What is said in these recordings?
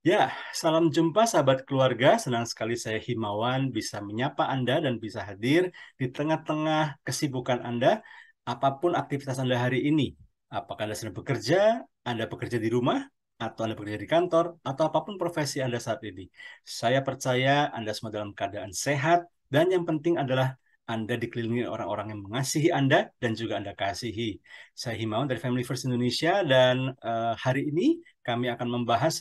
Ya, salam jumpa sahabat keluarga. Senang sekali saya Himawan bisa menyapa Anda dan bisa hadir di tengah-tengah kesibukan Anda, apapun aktivitas Anda hari ini. Apakah Anda sedang bekerja, Anda bekerja di rumah, atau Anda bekerja di kantor, atau apapun profesi Anda saat ini. Saya percaya Anda semua dalam keadaan sehat, dan yang penting adalah Anda dikelilingi orang-orang yang mengasihi Anda dan juga Anda kasihi. Saya Himawan dari Family First Indonesia, dan hari ini kami akan membahas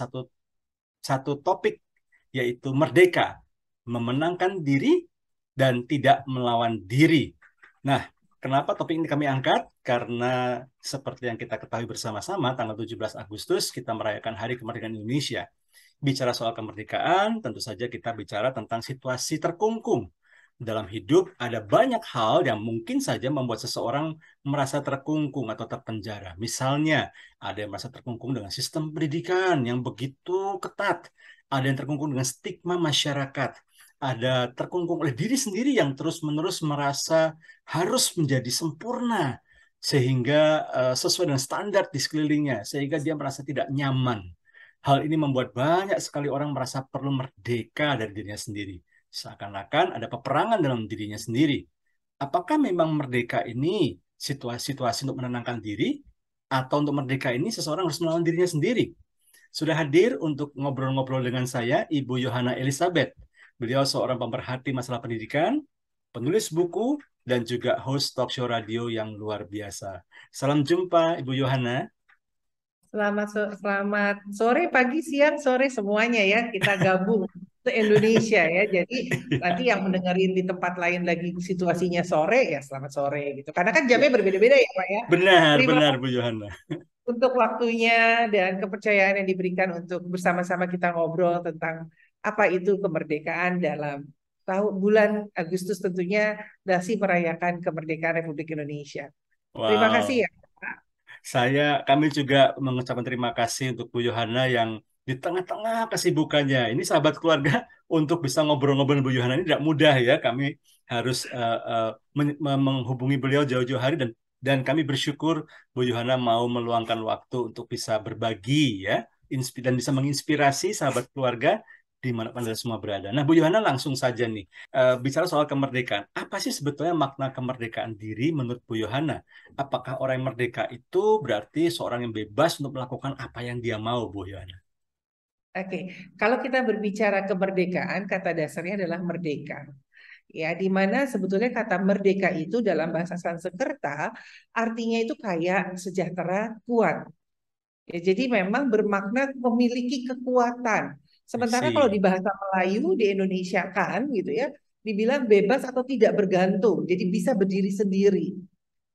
satu topik, yaitu merdeka, memenangkan diri dan tidak melawan diri. Nah, kenapa topik ini kami angkat? Karena seperti yang kita ketahui bersama-sama, tanggal 17 Agustus kita merayakan Hari Kemerdekaan Indonesia. Bicara soal kemerdekaan, tentu saja kita bicara tentang situasi terkungkung. Dalam hidup ada banyak hal yang mungkin saja membuat seseorang merasa terkungkung atau terpenjara. Misalnya, ada yang merasa terkungkung dengan sistem pendidikan yang begitu ketat. Ada yang terkungkung dengan stigma masyarakat. Ada terkungkung oleh diri sendiri yang terus-menerus merasa harus menjadi sempurna. Sehingga sesuai dengan standar di sekelilingnya. Sehingga dia merasa tidak nyaman. Hal ini membuat banyak sekali orang merasa perlu merdeka dari dirinya sendiri. Seakan-akan ada peperangan dalam dirinya sendiri. Apakah memang merdeka ini situasi-situasi untuk menenangkan diri, atau untuk merdeka ini seseorang harus melawan dirinya sendiri? Sudah hadir untuk ngobrol-ngobrol dengan saya, Ibu Yohana Elizabeth. Beliau seorang pemerhati masalah pendidikan, penulis buku, dan juga host talk show radio yang luar biasa. Salam jumpa, Ibu Yohana. Selamat sore, pagi, siang, sore semuanya ya. Kita gabung ke Indonesia ya. Jadi nanti yang mendengarin di tempat lain lagi situasinya sore ya selamat sore gitu. Karena kan jamnya Ya, berbeda-beda ya Pak ya. benar, Terima benar, kasih Bu Yohana. untuk waktunya dan kepercayaan yang diberikan untuk bersama-sama kita ngobrol tentang apa itu kemerdekaan dalam tahun bulan Agustus tentunya dasi merayakan kemerdekaan Republik Indonesia. Terima kasih Wow. ya. Kami juga mengucapkan terima kasih untuk Bu Yohana yang di tengah-tengah kesibukannya. Ini sahabat keluarga, untuk bisa ngobrol-ngobrol dengan Bu Yohana ini tidak mudah ya. Kami harus menghubungi beliau jauh-jauh hari, dan kami bersyukur Bu Yohana mau meluangkan waktu untuk bisa berbagi ya, dan bisa menginspirasi sahabat keluarga di mana Anda semua berada. Nah, Bu Yohana, langsung saja nih, bicara soal kemerdekaan. Apa sih sebetulnya makna kemerdekaan diri menurut Bu Yohana? Apakah orang yang merdeka itu berarti seorang yang bebas untuk melakukan apa yang dia mau, Bu Yana? Oke, kalau kita berbicara kemerdekaan, kata dasarnya adalah merdeka. Ya, di mana sebetulnya kata merdeka itu dalam bahasa Sanskerta artinya itu kayak sejahtera, kuat. Ya, jadi memang bermakna memiliki kekuatan. I Sementara kalau di see. bahasa Melayu di Indonesia kan gitu ya, dibilang bebas atau tidak bergantung. Jadi bisa berdiri sendiri.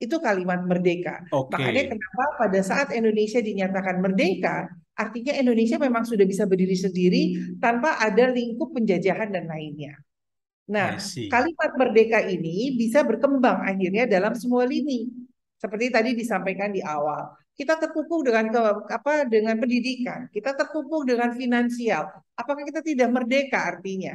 Itu kalimat merdeka. Makanya Oke, kenapa pada saat Indonesia dinyatakan merdeka, artinya Indonesia memang sudah bisa berdiri sendiri tanpa ada lingkup penjajahan dan lainnya. I Nah, see. kalimat merdeka ini bisa berkembang akhirnya dalam semua lini. Seperti tadi disampaikan di awal. Kita terpupuk dengan dengan pendidikan, kita terpupuk dengan finansial. Apakah kita tidak merdeka artinya?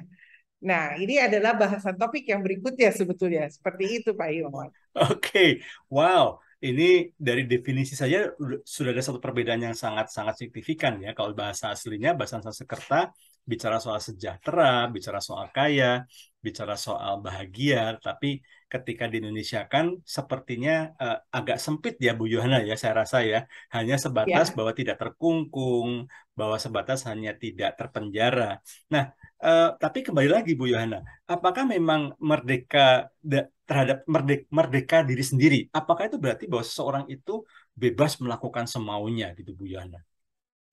Nah, ini adalah bahasan topik yang berikutnya sebetulnya. Seperti itu Pak Iwan. Oke, wow. Ini dari definisi saja sudah ada satu perbedaan yang sangat-sangat signifikan ya. Kalau bahasa aslinya, bahasa Sanskerta, bicara soal sejahtera, bicara soal kaya, bicara soal bahagia. Tapi ketika di Indonesia kan sepertinya agak sempit ya, Bu Yohana ya, saya rasa ya. Hanya sebatas Ya. bahwa tidak terkungkung, bahwa sebatas hanya tidak terpenjara. Nah, tapi kembali lagi Bu Yohana, apakah memang terhadap merdeka diri sendiri? Apakah itu berarti bahwa seseorang itu bebas melakukan semaunya gitu, Bu Yana?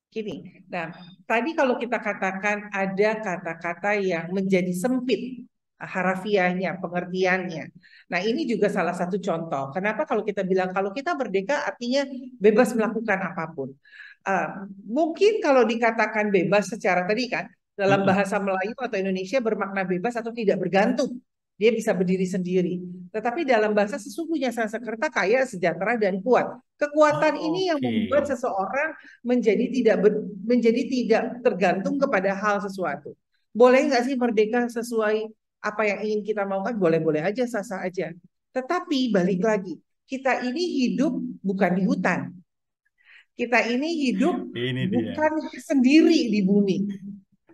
Gini, nah tadi kalau kita katakan ada kata-kata yang menjadi sempit harafiahnya, pengertiannya. Nah ini juga salah satu contoh. Kenapa kalau kita bilang kalau kita merdeka artinya bebas melakukan apapun. Mungkin kalau dikatakan bebas secara tadi kan dalam Mm-mm. bahasa Melayu atau Indonesia bermakna bebas atau tidak bergantung. Dia bisa berdiri sendiri. Tetapi dalam bahasa sesungguhnya Sanskerta kaya, sejahtera dan kuat. Kekuatan ini yang Oke, membuat seseorang menjadi tidak tergantung kepada hal sesuatu. Boleh nggak sih merdeka sesuai apa yang ingin kita maukan? Boleh-boleh aja, sah-sah aja. Tetapi balik lagi, kita ini hidup bukan di hutan. Kita ini hidup Ini dia. bukan sendiri di bumi,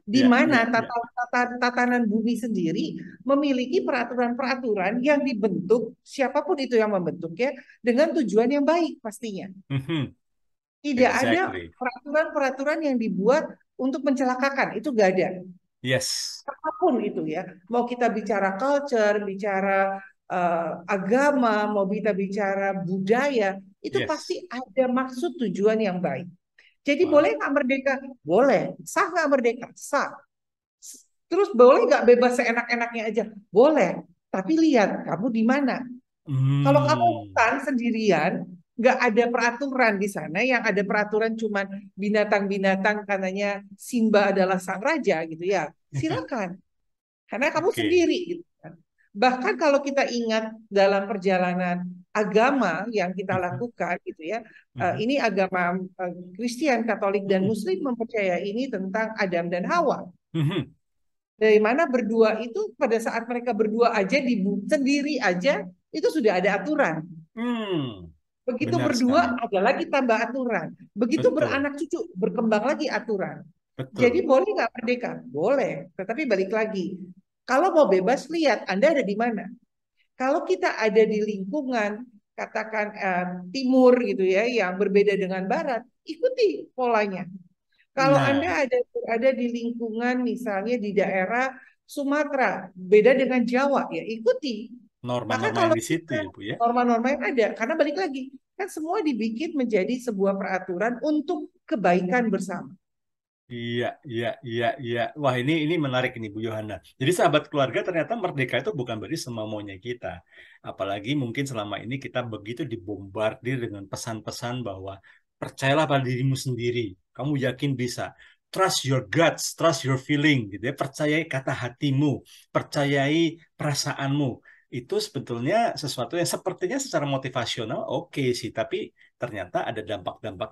di Ya, mana ya, ya. tatanan bumi sendiri memiliki peraturan-peraturan yang dibentuk, siapapun itu yang membentuknya, dengan tujuan yang baik pastinya. Mhm. Tidak ada Exactly. peraturan-peraturan yang dibuat untuk mencelakakan, itu gak ada. Yes. Apapun itu ya, mau kita bicara culture, bicara agama, mau kita bicara budaya, itu pasti Yes. ada maksud tujuan yang baik. Jadi boleh Wow. nggak merdeka? Boleh. Sah nggak merdeka? Sah. Terus boleh nggak bebas seenak-enaknya aja? Boleh. Tapi lihat kamu di mana. Kalau kamu Hmm. hutan sendirian, nggak ada peraturan di sana. Yang ada peraturan cuman binatang-binatang katanya Simba adalah sang raja gitu ya. Silakan. Karena kamu Oke. sendiri gitu kan. Bahkan kalau kita ingat dalam perjalanan agama yang kita Mhm. lakukan gitu ya, Mhm. ini agama Kristen, Katolik dan Mhm. Muslim mempercayai ini tentang Adam dan Hawa. Mhm. Dari mana berdua itu pada saat mereka berdua aja di sendiri aja itu sudah ada aturan. Hmm. Begitu Benar berdua sekali. ada lagi tambah aturan. Begitu Betul. beranak cucu berkembang lagi aturan. Jadi Betul. boleh nggak merdeka? Boleh. Tetapi balik lagi. Kalau mau bebas lihat Anda ada di mana. Kalau kita ada di lingkungan katakan timur gitu ya yang berbeda dengan barat, ikuti polanya. Kalau Nah, Anda ada di lingkungan misalnya di daerah Sumatera, beda dengan Jawa ya, ikuti. Maka norma-norma yang kalau di situ kita ya, Bu ya. norma-norma yang ada, karena balik lagi, kan semua dibikin menjadi sebuah peraturan untuk kebaikan bersama. Iya, iya, iya, iya. Wah, ini menarik ini Bu Yohana. Jadi sahabat keluarga ternyata merdeka itu bukan berarti semau maunya kita. Apalagi mungkin selama ini kita begitu dibombardir dengan pesan-pesan bahwa percayalah pada dirimu sendiri. Kamu yakin bisa. Trust your guts, trust your feeling, gitu ya. Percayai kata hatimu, percayai perasaanmu. Itu sebetulnya sesuatu yang sepertinya secara motivasional oke sih, tapi ternyata ada dampak-dampak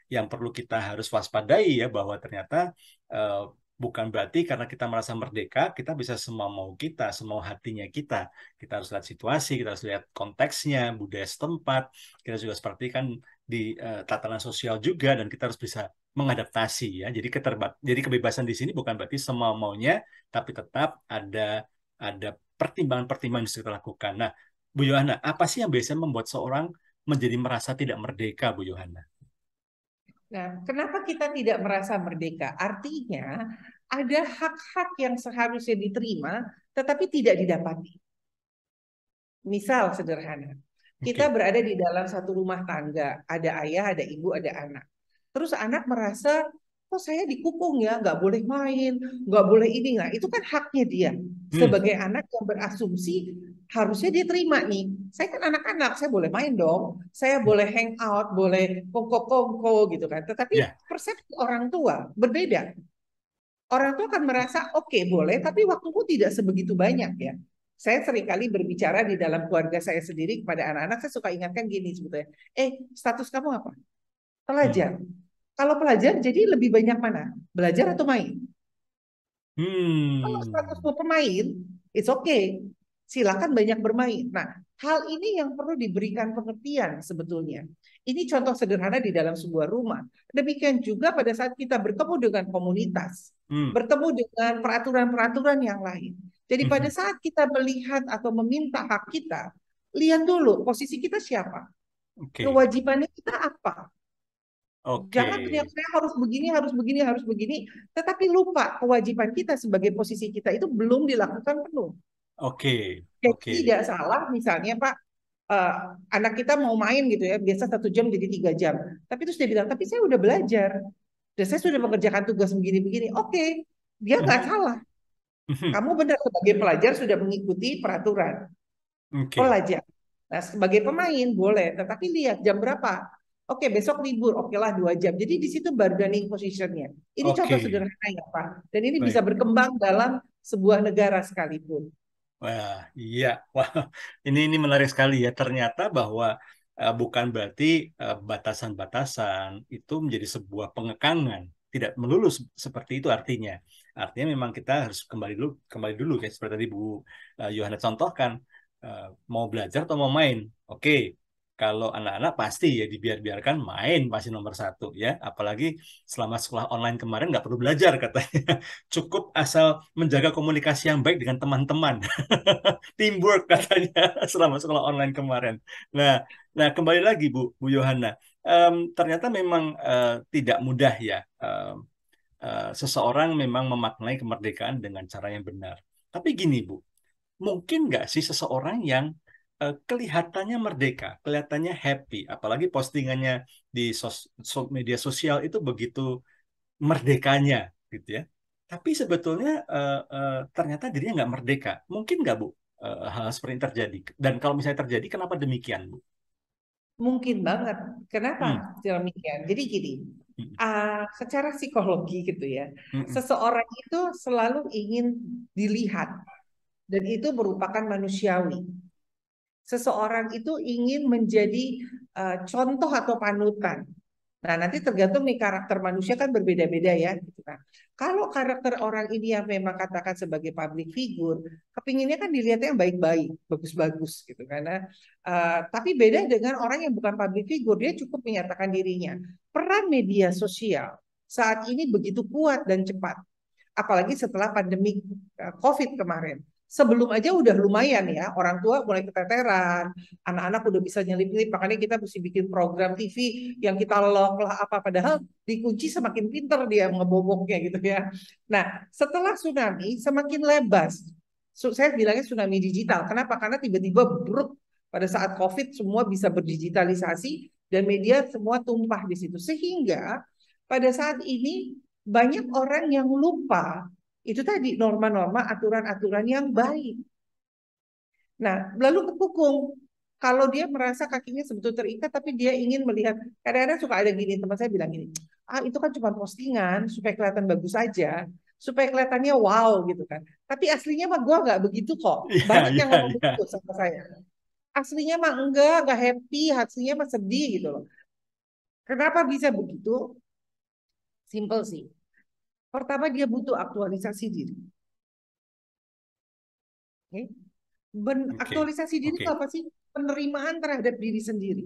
yang perlu kita harus waspadai ya bahwa ternyata eh, bukan berarti karena kita merasa merdeka kita bisa semau mau kita, semau hatinya kita. Kita harus lihat situasi, kita harus lihat konteksnya, budaya setempat. Kita juga seperti kan di tatanan sosial juga dan kita harus bisa mengadaptasi ya. Jadi kebebasan di sini bukan berarti semau maunya, tapi tetap ada pertimbangan-pertimbangan yang harus kita lakukan. Nah, Bu Yohana, apa sih yang biasanya membuat seorang menjadi merasa tidak merdeka, Bu Yohana? Nah, kenapa kita tidak merasa merdeka? Artinya ada hak-hak yang seharusnya diterima tetapi tidak didapati. Misal sederhana, kita Oke. berada di dalam satu rumah tangga, ada ayah, ada ibu, ada anak. Terus anak merasa, kok saya dikukung ya, nggak boleh main, nggak boleh ini, nggak. Itu kan haknya dia. Hmm. Sebagai anak yang berasumsi, harusnya dia terima nih. Saya kan anak-anak, saya boleh main dong. Saya boleh hang out, boleh kongko-kongko gitu kan. Tetapi Ya. persepsi orang tua berbeda. Orang tua akan merasa, oke boleh, tapi waktumu tidak sebegitu banyak ya. Saya seringkali berbicara di dalam keluarga saya sendiri kepada anak-anak, saya suka ingatkan gini sebetulnya. Status kamu apa? Hmm. Pelajar. Kalau pelajar, jadi lebih banyak mana? Belajar atau main? Kalau Hmm. statusmu pemain, it's okay. Silakan banyak bermain. Nah, hal ini yang perlu diberikan pengertian sebetulnya. Ini contoh sederhana di dalam sebuah rumah. Demikian juga pada saat kita bertemu dengan komunitas, Hmm. bertemu dengan peraturan-peraturan yang lain. Jadi pada Hmm. saat kita melihat atau meminta hak kita, lihat dulu posisi kita siapa, Oke. kewajibannya kita apa. Oke. Jangan teriak-teriak harus begini, harus begini, harus begini, tetapi lupa kewajiban kita sebagai posisi kita itu belum dilakukan penuh. Oke. Jadi Oke. tidak salah misalnya Pak, eh, anak kita mau main gitu ya, biasa 1 jam jadi 3 jam. Tapi terus dia bilang, tapi saya udah belajar, dan saya sudah mengerjakan tugas begini-begini. Oke, dia nggak Mhm. salah. Mhm. Kamu benar sebagai pelajar sudah mengikuti peraturan Oke. pelajar. Nah, sebagai pemain boleh, tetapi lihat jam berapa. Oke, besok libur, oke lah 2 jam. Jadi di situ bargaining positionnya. Ini contoh Oke. sederhana ya Pak. Dan ini bisa Baik. berkembang dalam sebuah negara sekalipun. Wah, iya. Wah, ini menarik sekali ya. Ternyata bahwa bukan berarti batasan-batasan itu menjadi sebuah pengekangan. Tidak melulu seperti itu artinya. Artinya memang kita harus kembali dulu kayak seperti tadi Bu Yohana contohkan. Eh, mau belajar atau mau main? Oke. Kalau anak-anak pasti ya dibiarkan main pasti nomor satu ya. Apalagi selama sekolah online kemarin nggak perlu belajar katanya. Cukup asal menjaga komunikasi yang baik dengan teman-teman. Teamwork katanya selama sekolah online kemarin. Nah, nah kembali lagi Bu Yohana. Ternyata memang tidak mudah ya. Seseorang memang memaknai kemerdekaan dengan cara yang benar. Tapi gini Bu, mungkin nggak sih seseorang yang kelihatannya merdeka, kelihatannya happy, apalagi postingannya di media sosial itu begitu merdekanya, gitu ya. Tapi sebetulnya ternyata dirinya nggak merdeka. Mungkin nggak Bu hal seperti ini terjadi? Dan kalau misalnya terjadi, kenapa demikian Bu? Mungkin banget. Kenapa Hmm, demikian? Jadi gini, hmm, secara psikologi gitu ya, hmm, hmm. seseorang itu selalu ingin dilihat dan itu merupakan manusiawi. Seseorang itu ingin menjadi contoh atau panutan. Nah, nanti tergantung nih karakter manusia kan berbeda-beda ya, gitu kan. Kalau karakter orang ini yang memang katakan sebagai public figure, kepinginnya kan dilihatnya yang baik-baik, bagus-bagus gitu karena tapi beda dengan orang yang bukan public figure, dia cukup menyatakan dirinya. Peran media sosial saat ini begitu kuat dan cepat, apalagi setelah pandemi COVID kemarin. Sebelum aja udah lumayan ya, orang tua mulai keteteran, anak-anak udah bisa nyelip-nyelip, makanya kita mesti bikin program TV yang kita lock lah apa, padahal dikunci semakin pinter dia ngeboboknya gitu ya. Nah, setelah tsunami semakin lebar, saya bilangnya tsunami digital. Kenapa? Karena tiba-tiba bruk pada saat COVID semua bisa berdigitalisasi dan media semua tumpah di situ. Sehingga pada saat ini banyak orang yang lupa itu tadi norma-norma, aturan-aturan yang baik. Nah, lalu kepukung. Kalau dia merasa kakinya sebetulnya terikat, tapi dia ingin melihat, kadang-kadang suka ada gini, teman saya bilang gini, itu kan cuma postingan, supaya kelihatan bagus saja, supaya kelihatannya wow gitu kan. Tapi aslinya mah gue nggak begitu kok. Iya, Banyak yang iya, ngomong iya. begitu sama saya. Aslinya mah nggak happy, aslinya mah sedih gitu loh. Kenapa bisa begitu? Simple sih. Pertama dia butuh aktualisasi diri. Oke? Oke, Aktualisasi diri itu oke. apa sih? Penerimaan terhadap diri sendiri.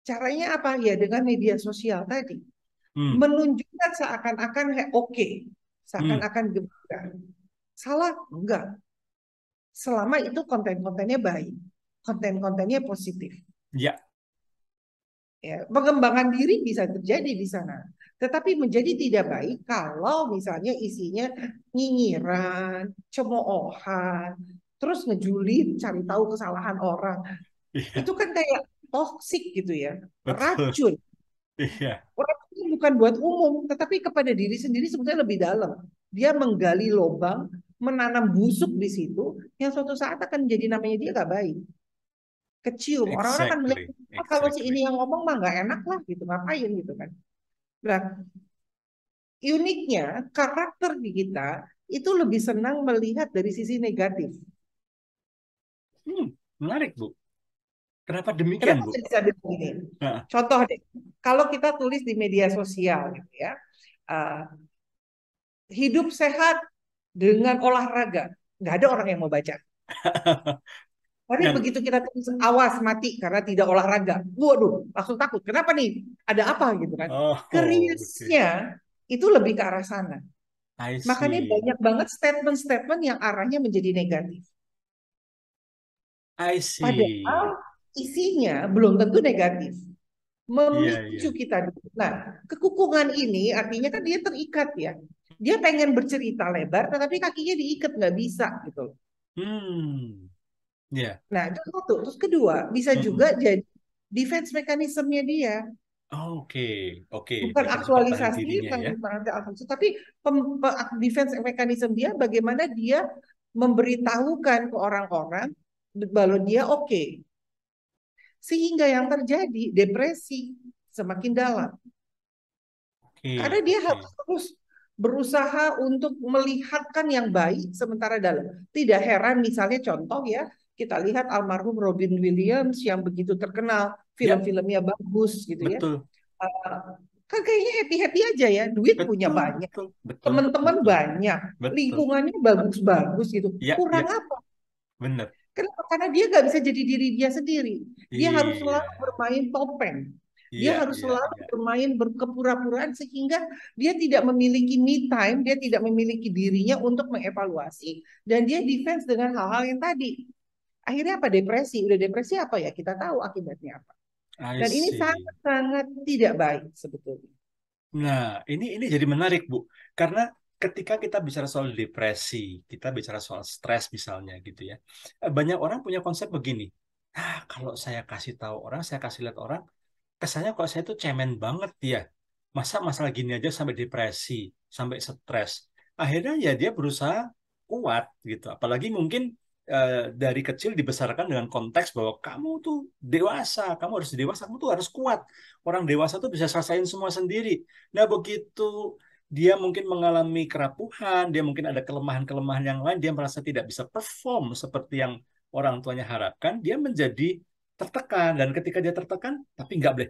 Caranya apa? Ya dengan media sosial tadi. Hmm, Menunjukkan seakan-akan oke, hmm. seakan-akan gembira. Salah? Enggak. Selama itu konten-kontennya baik, konten-kontennya positif. Ya, Ya, pengembangan diri bisa terjadi di sana. Tetapi menjadi tidak baik kalau misalnya isinya nyinyiran, cemoohan, terus ngejulit, cari tahu kesalahan orang. iya, Itu kan kayak toksik gitu ya, betul. racun. Iya, Racun bukan buat umum, tetapi kepada diri sendiri sebetulnya lebih dalam. Dia menggali lubang, menanam busuk di situ, yang suatu saat akan menjadi namanya dia gak baik. Kecium, orang-orang kan melihat, exactly, kalau si ini exactly. yang ngomong mah gak enak lah gitu, ngapain gitu kan. Nah, uniknya karakter di kita itu lebih senang melihat dari sisi negatif. Hmm, menarik, Bu. Kenapa demikian, Kenapa Bu? saya bisa begini? Nah, Contoh deh, kalau kita tulis di media sosial gitu ya, uh, hidup sehat dengan olahraga, nggak ada orang yang mau baca. Tapi yang begitu kita tulis awas mati karena tidak olahraga, waduh, langsung takut. Kenapa nih? Ada apa gitu kan? oh, oke. Kerisnya itu lebih ke arah sana. I Makanya see. banyak banget statement-statement yang arahnya menjadi negatif. I Padahal see. isinya belum tentu negatif. Iya, Memicu iya. kita. Nah, kekukungan ini artinya kan dia terikat ya. Dia pengen bercerita lebar, tetapi kakinya diikat nggak bisa gitu. Hmm, ya. Nah, itu satu. Terus kedua, bisa juga Mm-mm. jadi defense mekanismenya dia. Oke, oke. Bukan Defense pertahanan aktualisasi, dirinya bukan ya. aktualisasi, tapi defense mekanisme dia bagaimana dia memberitahukan ke orang-orang bahwa dia oke. Sehingga yang terjadi depresi semakin dalam. Karena Oke, dia oke. harus terus berusaha untuk melihatkan yang baik sementara dalam. Tidak heran misalnya contoh ya, kita lihat almarhum Robin Williams yang begitu terkenal, Ya, film-filmnya bagus gitu ya. betul. Uh, Kan kayaknya happy-happy aja ya, duit punya Betul, banyak, betul, betul, teman-teman betul. banyak, Betul. lingkungannya bagus-bagus gitu. Ya, Kurang ya, apa? benar. Kenapa? Karena dia nggak bisa jadi diri dia sendiri. Dia harus Iya, selalu bermain topeng. Dia iya, harus iya, selalu iya. bermain berkepura-puraan sehingga dia tidak memiliki me time, dia tidak memiliki dirinya untuk mengevaluasi dan dia defense dengan hal-hal yang tadi. Akhirnya apa? Depresi. Udah depresi apa ya? Kita tahu akibatnya apa. I Dan ini see. sangat-sangat tidak baik sebetulnya. Nah, ini jadi menarik, Bu. Karena ketika kita bicara soal depresi, kita bicara soal stres misalnya gitu ya. Banyak orang punya konsep begini. Ah, kalau saya kasih tahu orang, saya kasih lihat orang, kesannya kok saya tuh cemen banget ya. Masa masalah gini aja sampai depresi, sampai stres. Akhirnya ya dia berusaha kuat gitu. Apalagi mungkin dari kecil dibesarkan dengan konteks bahwa kamu tuh dewasa, kamu harus dewasa, kamu tuh harus kuat. Orang dewasa tuh bisa selesaiin semua sendiri. Nah, begitu dia mungkin mengalami kerapuhan, dia mungkin ada kelemahan-kelemahan yang lain, dia merasa tidak bisa perform seperti yang orang tuanya harapkan, dia menjadi tertekan. Dan ketika dia tertekan, tapi nggak boleh.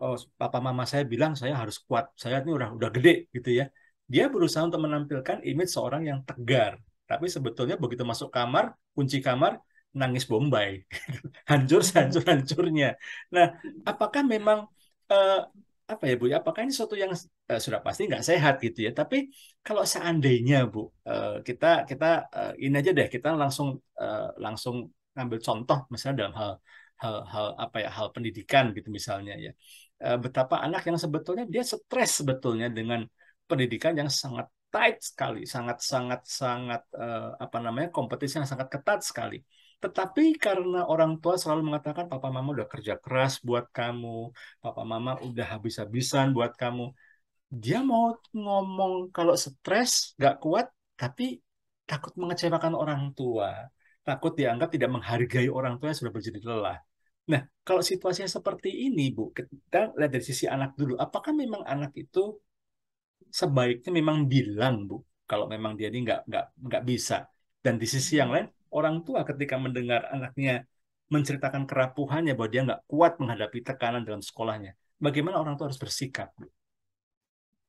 Oh, papa mama saya bilang saya harus kuat, saya ini udah gede gitu ya. Dia berusaha untuk menampilkan image seorang yang tegar, tapi sebetulnya begitu masuk kamar, kunci kamar, nangis Bombay, hancur hancur-hancurnya. Nah, apakah memang eh, apa ya Bu ya, apakah ini sesuatu yang sudah pasti nggak sehat gitu ya, tapi kalau seandainya Bu, kita kita ini aja deh, kita langsung langsung ngambil contoh misalnya dalam hal apa ya, hal pendidikan gitu misalnya ya. Betapa anak yang sebetulnya dia stres sebetulnya dengan pendidikan yang sangat tight sekali, sangat sangat sangat apa namanya, kompetisi yang sangat ketat sekali. Tetapi karena orang tua selalu mengatakan papa mama udah kerja keras buat kamu, papa mama udah habis-habisan buat kamu, dia mau ngomong kalau stres, nggak kuat, tapi takut mengecewakan orang tua, takut dianggap tidak menghargai orang tua yang sudah berjadi lelah. Nah, kalau situasinya seperti ini, Bu, kita lihat dari sisi anak dulu. Apakah memang anak itu sebaiknya memang bilang, Bu, kalau memang dia ini nggak bisa. Dan di sisi yang lain, orang tua ketika mendengar anaknya menceritakan kerapuhannya bahwa dia nggak kuat menghadapi tekanan dalam sekolahnya, bagaimana orang tua harus bersikap, Bu?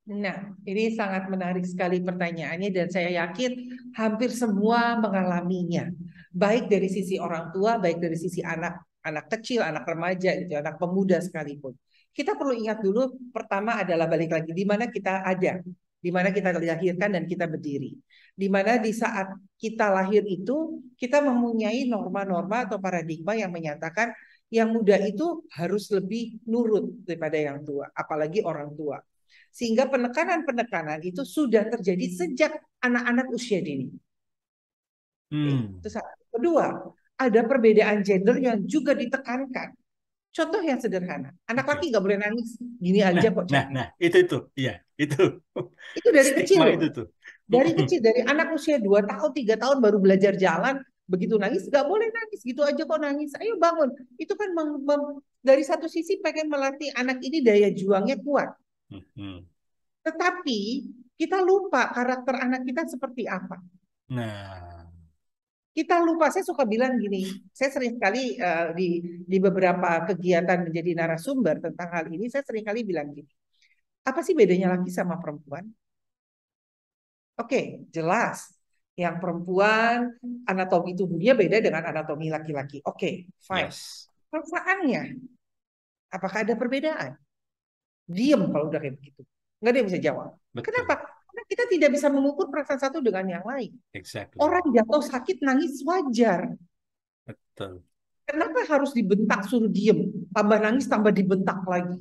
Nah, ini sangat menarik sekali pertanyaannya dan saya yakin hampir semua mengalaminya. Baik dari sisi orang tua, baik dari sisi anak, anak kecil, anak remaja gitu, anak pemuda sekalipun. Kita perlu ingat dulu pertama adalah balik lagi di mana kita ada, di mana kita dilahirkan dan kita berdiri. Di mana di saat kita lahir itu kita mempunyai norma-norma atau paradigma yang menyatakan yang muda itu harus lebih nurut daripada yang tua, apalagi orang tua. Sehingga penekanan-penekanan itu sudah terjadi sejak anak-anak usia dini. Oke, Hmm, itu satu. Kedua, ada perbedaan gender yang juga ditekankan. Contoh yang sederhana, anak laki oke. nggak boleh nangis, gini aja Nah, kok nah, cantik. nah, itu, iya, itu Itu dari kecil stigma loh, itu tuh. dari kecil, dari anak usia 2 tahun, 3 tahun baru belajar jalan, begitu nangis nggak boleh nangis, gitu aja kok nangis, ayo bangun. Itu kan dari satu sisi pengen melatih anak ini daya juangnya kuat. Hmm. Tetapi kita lupa karakter anak kita seperti apa. Nah, Kita lupa, saya suka bilang gini, saya sering sekali di beberapa kegiatan menjadi narasumber tentang hal ini, saya sering kali bilang gini, apa sih bedanya laki sama perempuan? Oke, jelas. Yang perempuan, anatomi tubuhnya beda dengan anatomi laki-laki. Oke, fine. yes, Perasaannya, apakah ada perbedaan? Diem kalau udah kayak begitu. Nggak ada yang bisa jawab. Kenapa? betul, Karena kita tidak bisa mengukur perasaan satu dengan yang lain. exactly, Orang jatuh sakit nangis wajar. betul. Kenapa harus dibentak suruh diem? Tambah nangis tambah dibentak lagi.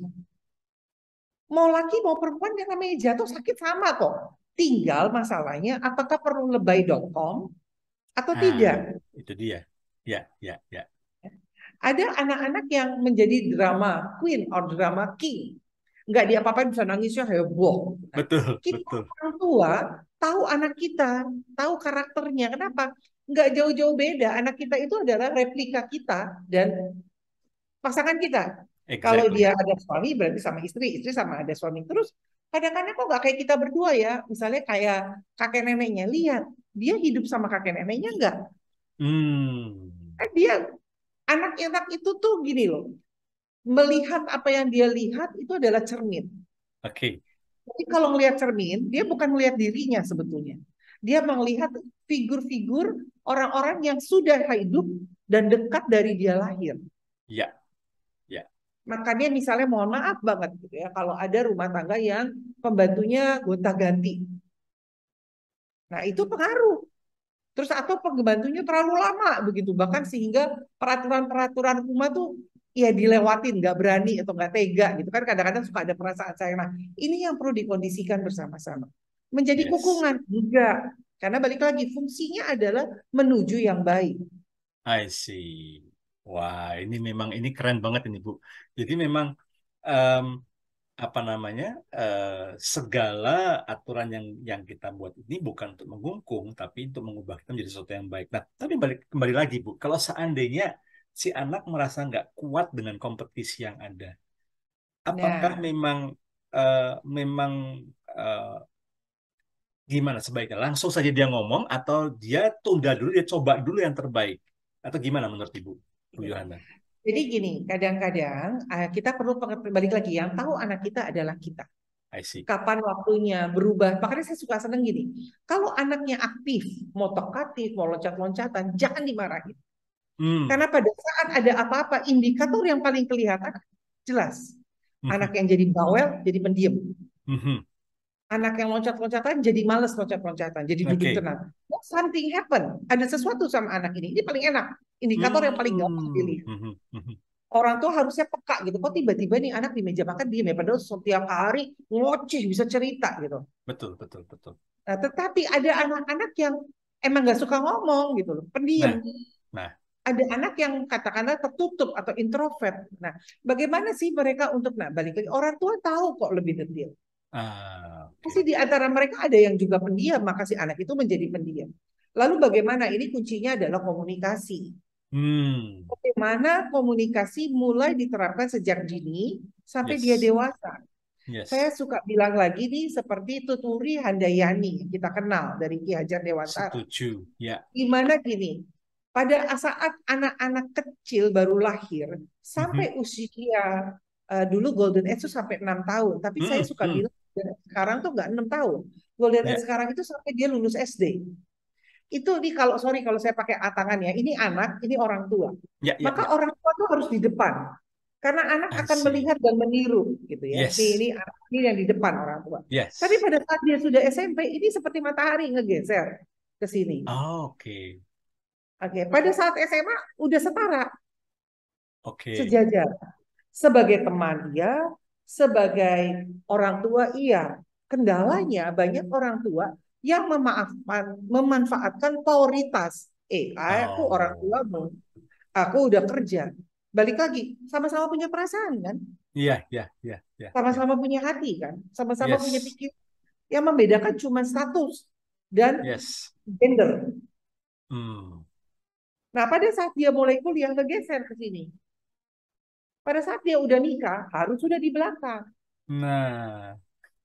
Mau laki mau perempuan yang namanya jatuh sakit sama kok. Tinggal masalahnya apakah perlu lebay.com atau tidak. Ah, itu dia. Ya, ya, ya. Ada anak-anak yang menjadi drama queen or drama king. Nggak diapa-apain bisa nangisnya heboh. Nah, Betul, kita betul. orang tua tahu anak kita, tahu karakternya. Kenapa? Nggak jauh-jauh beda. Anak kita itu adalah replika kita dan pasangan kita. Kalau Exactly. dia ada suami berarti sama istri, istri sama ada suami. Terus kadang-kadang kok nggak kayak kita berdua ya. Misalnya kayak kakek neneknya. Lihat, dia hidup sama kakek neneknya nggak? Hmm, Dia anak-anak itu tuh gini loh. Melihat apa yang dia lihat itu adalah cermin. oke. Jadi kalau melihat cermin, dia bukan melihat dirinya sebetulnya. Dia melihat figur-figur orang-orang yang sudah hidup dan dekat dari dia lahir. Ya, ya. Makanya misalnya mohon maaf banget gitu ya, kalau ada rumah tangga yang pembantunya gonta-ganti. Nah, itu pengaruh. Terus atau pembantunya terlalu lama begitu, bahkan sehingga peraturan-peraturan rumah tuh ya dilewatin, nggak berani atau nggak tega gitu kan, kadang-kadang suka ada perasaan sayang. Nah, ini yang perlu dikondisikan bersama-sama. Menjadi Yes. kukungan juga, karena balik lagi fungsinya adalah menuju yang baik. I see. Wah, ini keren banget ini, Bu. Jadi memang em, apa namanya segala aturan yang kita buat ini bukan untuk mengungkung, tapi untuk mengubah kita menjadi sesuatu yang baik. Nah, tapi kembali lagi, Bu, kalau seandainya si anak merasa nggak kuat dengan kompetisi yang ada, apakah Nah, memang eh, gimana sebaiknya? Langsung saja dia ngomong atau dia tunda dulu, dia coba dulu yang terbaik? Atau gimana menurut Ibu, Bu Yohana? jadi gini, kadang-kadang kita perlu balik lagi, yang tahu anak kita adalah kita. I see. Kapan waktunya berubah. Makanya saya suka seneng gini. Kalau anaknya aktif, mau tokatif, mau loncat-loncatan, jangan dimarahin. Hmm. Karena pada saat ada apa-apa, indikator yang paling kelihatan jelas. Anak Mhm. yang jadi bawel, jadi pendiam. Mhm. Anak yang loncat-loncatan jadi males loncat-loncatan, jadi duduk Oke. tenang. Oh, something happen. Ada sesuatu sama anak ini. Ini paling enak. Indikator yang paling gampang Hmm. dilihat. Mhm. Mhm. Orang tuh harusnya peka gitu. Kok tiba-tiba nih anak di meja makan diem ya? Padahal setiap hari ngoceh bisa cerita gitu. Betul, betul, betul. Nah, tetapi ada anak-anak yang emang nggak suka ngomong gitu loh, pendiam. Nah, nah, Ada anak yang katakanlah tertutup atau introvert. Nah, bagaimana sih mereka untuk balik lagi orang tua tahu kok lebih detail. Pasti oke. di antara mereka ada yang juga pendiam, maka si anak itu menjadi pendiam. Lalu bagaimana? Ini kuncinya adalah komunikasi. Hmm. Bagaimana komunikasi mulai diterapkan sejak dini sampai dia Yes, dewasa. Saya yes. suka bilang lagi nih seperti Tuturi Handayani yang kita kenal dari Ki Hajar Dewantara. Setuju. Ya. Gimana gini, pada saat anak-anak kecil baru lahir Mhm. sampai usia dulu Golden Age itu sampai 6 tahun, tapi saya Mhm. suka Mhm. bilang sekarang tuh nggak 6 tahun. Golden Age Ya, sekarang itu sampai dia lulus SD. Itu nih kalau sorry kalau saya pakai tangan ya, ini anak, ini orang tua. ya, ya, Maka ya. orang tua tuh harus di depan. Karena anak I akan see. melihat dan meniru gitu ya. Yes. Ini yang di depan orang tua. Tapi Yes. pada saat dia sudah SMP, ini seperti matahari ngegeser ke sini. Oke. Oke, pada saat SMA udah setara, Oke. sejajar. Sebagai teman iya, sebagai orang tua iya. Kendalanya banyak orang tua yang memanfaatkan prioritas. Aku orang Oh. tuamu, aku udah kerja. Balik lagi, sama-sama punya perasaan kan? Iya, ya, ya, ya, ya. Sama-sama punya hati kan? Sama-sama punya Yes. pikir. Yang membedakan cuma status dan Yes. gender. Hmm. Nah, pada saat dia mulai kuliah ngegeser ke sini. Pada saat dia udah nikah, harus sudah di belakang. Nah,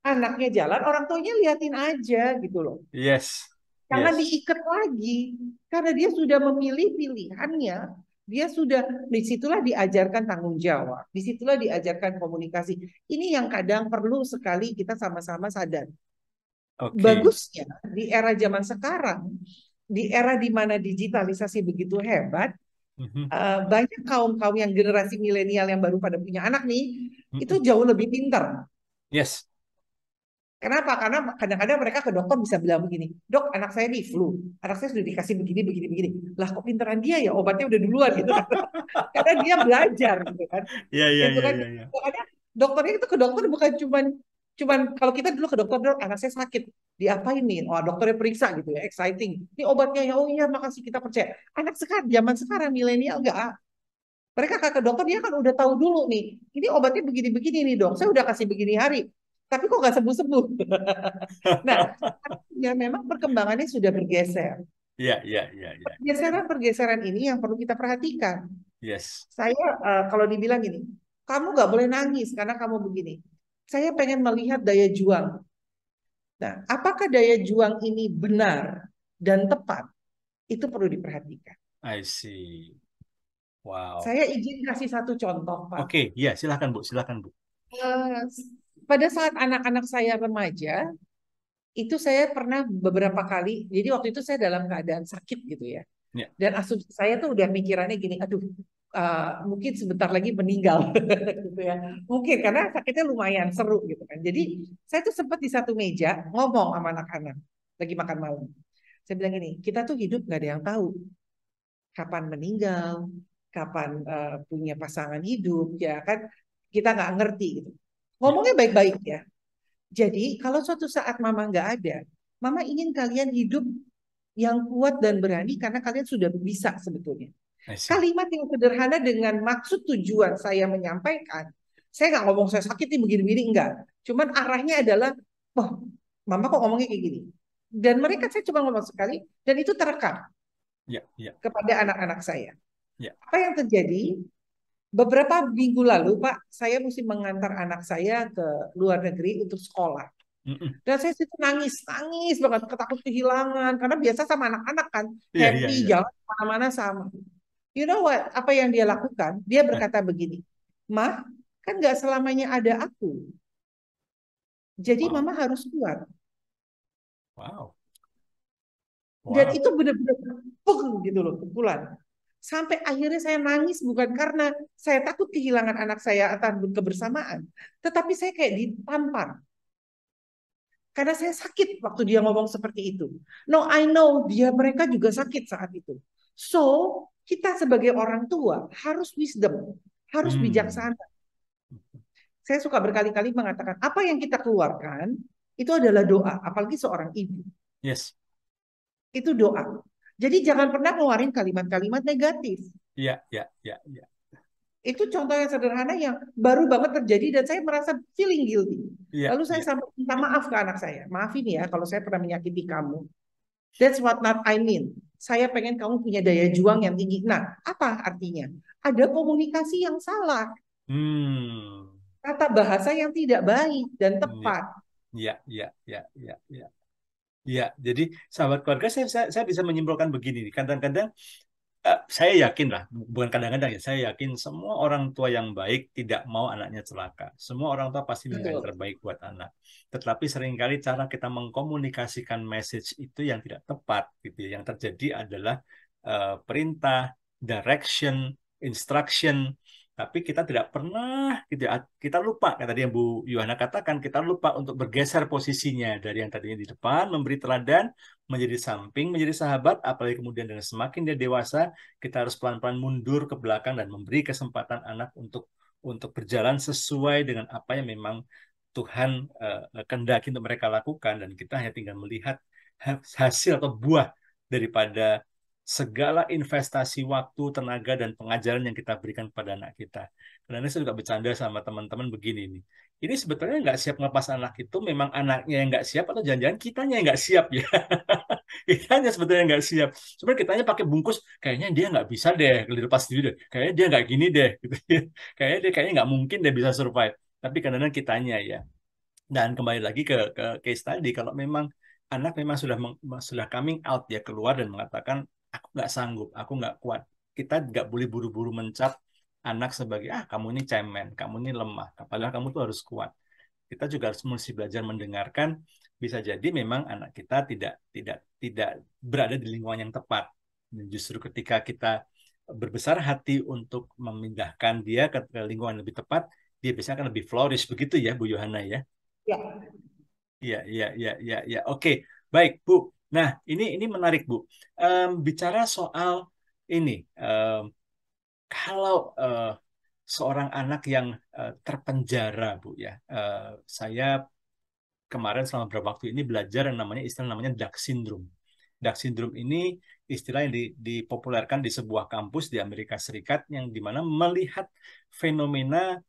Anaknya jalan, orang tuanya liatin aja gitu loh. yes. Jangan Yes. diikat lagi. Karena dia sudah memilih pilihannya. Dia sudah, disitulah diajarkan tanggung jawab. Disitulah diajarkan komunikasi. Ini yang kadang perlu sekali kita sama-sama sadar. Oke. Bagusnya di era zaman sekarang, di era di mana digitalisasi begitu hebat, Mhm. banyak kaum-kaum yang generasi milenial yang baru pada punya anak nih, itu Mhm. jauh lebih pintar. Yes. Kenapa? Karena kadang-kadang mereka ke dokter bisa bilang begini, dok, anak saya nih flu, anak saya sudah dikasih begini, begini, begini. Lah kok pinteran dia ya, obatnya udah duluan gitu kan. Karena dia belajar gitu kan. Ya, ya, Itu ya, kan, ya, ya. makanya dokternya itu ke dokter bukan cuman cuman kalau kita dulu ke dokter, dok, anak saya sakit, diapain nih? Oh, dokternya periksa gitu ya, exciting. Ini obatnya ya, oh iya makasih kita percaya. Anak sekarang, zaman sekarang milenial enggak. Mereka ke dokter dia kan udah tahu dulu nih, ini obatnya begini-begini nih dok, saya udah kasih begini hari, tapi kok nggak sembuh-sembuh. Nah, ya memang perkembangannya sudah bergeser. Ya, ya, ya, ya. Pergeseran-pergeseran ini yang perlu kita perhatikan. Yes. Saya kalau dibilang gini, kamu nggak boleh nangis karena kamu begini. Saya pengen melihat daya juang. Nah, apakah daya juang ini benar dan tepat? Itu perlu diperhatikan. I see. Wow. Saya izin kasih satu contoh, Pak. Oke, ya, silakan Bu, silakan Bu. Eh, pada saat anak-anak saya remaja, itu saya pernah beberapa kali, jadi waktu itu saya dalam keadaan sakit gitu ya. Ya, Dan asumsi saya tuh udah mikirannya gini, aduh, mungkin sebentar lagi meninggal gitu ya. Mungkin karena sakitnya lumayan seru gitu kan. Jadi saya tuh sempat di satu meja ngomong sama anak-anak lagi makan malam. Saya bilang gini, kita tuh hidup nggak ada yang tahu kapan meninggal, kapan punya pasangan hidup, ya kan? Kita nggak ngerti gitu. ya, Ngomongnya baik-baik ya. Jadi kalau suatu saat mama nggak ada, mama ingin kalian hidup yang kuat dan berani karena kalian sudah bisa sebetulnya. I see. Kalimat yang sederhana dengan maksud tujuan saya menyampaikan, saya nggak ngomong saya sakit nih begini-begini, enggak. Cuman arahnya adalah, oh, mama kok ngomongnya kayak gini. Dan mereka saya cuma ngomong sekali, dan itu terekam Ya, ya, kepada anak-anak saya. ya. Apa yang terjadi? Beberapa minggu lalu, Pak, saya mesti mengantar anak saya ke luar negeri untuk sekolah. Mm-mm. Dan saya situ nangis, nangis banget, ketakut kehilangan. Karena biasa sama anak-anak kan, Iya, iya, happy, iya. jalan kemana-mana sama. You know what? Apa yang dia lakukan? Dia Nah, berkata begini, Mah, kan nggak selamanya ada aku. Jadi wow, mama harus kuat. wow, Dan wow. itu benar-benar pung gitu loh, pukulan. Sampai akhirnya saya nangis bukan karena saya takut kehilangan anak saya atau kebersamaan. Tetapi saya kayak ditampar. Karena saya sakit waktu dia ngomong seperti itu. No, I know mereka juga sakit saat itu. So, kita sebagai orang tua harus wisdom, harus Hmm. bijaksana. Saya suka berkali-kali mengatakan apa yang kita keluarkan itu adalah doa, apalagi seorang ibu. Yes. Itu doa. Jadi jangan pernah ngeluarin kalimat-kalimat negatif. Ya, ya, ya, ya. Itu contoh yang sederhana yang baru banget terjadi dan saya merasa feeling guilty. Ya, Lalu saya ya. sampai minta maaf ke anak saya. Maafin ya kalau saya pernah menyakiti kamu. That's what not I mean. Saya pengen kamu punya daya juang yang tinggi. Nah, apa artinya? Ada komunikasi yang salah, Hmm. tata bahasa yang tidak baik dan Ya, tepat. ya, ya, ya, ya, ya. Ya, jadi sahabat keluarga saya bisa menyimpulkan begini nih. Kadang-kadang saya yakin lah, bukan kadang-kadang ya, saya yakin semua orang tua yang baik tidak mau anaknya celaka. Semua orang tua pasti mau yang Betul. terbaik buat anak. Tetapi seringkali cara kita mengkomunikasikan message itu yang tidak tepat, gitu ya. Yang terjadi adalah perintah, direction, instruction, tapi kita tidak pernah, gitu ya, kita lupa, kayak tadi yang Bu Yohana katakan, kita lupa untuk bergeser posisinya dari yang tadinya di depan, memberi teladan, menjadi samping, menjadi sahabat, apalagi kemudian dengan semakin dia dewasa, kita harus pelan-pelan mundur ke belakang dan memberi kesempatan anak untuk berjalan sesuai dengan apa yang memang Tuhan kehendaki untuk mereka lakukan, dan kita hanya tinggal melihat hasil atau buah daripada segala investasi waktu, tenaga, dan pengajaran yang kita berikan kepada anak kita. Karena saya juga bercanda sama teman-teman begini nih. Ini sebetulnya nggak siap ngelepas anak itu memang anaknya yang nggak siap atau jangan-jangan kitanya yang nggak siap ya. Kitanya sebetulnya nggak siap. Sebenarnya kitanya pakai bungkus, kayaknya dia nggak bisa deh dilepas diri deh. Kayaknya dia nggak gini deh. Gitu ya. Kayaknya nggak mungkin dia bisa survive. Tapi kadang-kadang kitanya ya. Dan kembali lagi ke case tadi, kalau memang anak memang sudah coming out ya keluar dan mengatakan aku nggak sanggup, aku nggak kuat. Kita nggak boleh buru-buru mencap anak sebagai kamu ini cemen, kamu ini lemah. Padahal kamu tuh harus kuat. Kita juga harus mesti belajar mendengarkan. Bisa jadi memang anak kita tidak berada di lingkungan yang tepat. Dan justru ketika kita berbesar hati untuk memindahkan dia ke lingkungan yang lebih tepat, dia bisa akan lebih flourish begitu ya Bu Yohana ya. Ya, Iya, iya, iya, iya, iya. Oke, baik, Bu. Nah, ini menarik, Bu. Bicara soal ini, kalau seorang anak yang terpenjara, Bu, ya, saya kemarin selama beberapa waktu ini belajar yang namanya istilah namanya Duck Syndrome. Duck Syndrome ini istilah yang dipopulerkan di sebuah kampus di Amerika Serikat yang dimana melihat fenomena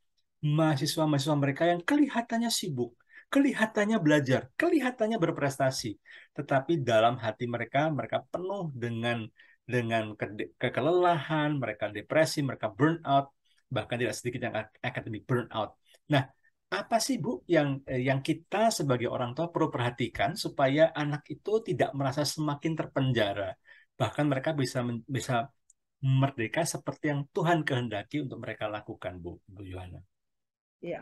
mahasiswa-mahasiswa mereka yang kelihatannya sibuk, kelihatannya belajar, kelihatannya berprestasi, tetapi dalam hati mereka mereka penuh dengan kekelelahan, mereka depresi, mereka burnout, bahkan tidak sedikit yang academic burnout. Nah, apa sih Bu yang kita sebagai orang tua perlu perhatikan supaya anak itu tidak merasa semakin terpenjara, bahkan mereka bisa merdeka seperti yang Tuhan kehendaki untuk mereka lakukan, Bu Yohana. ya.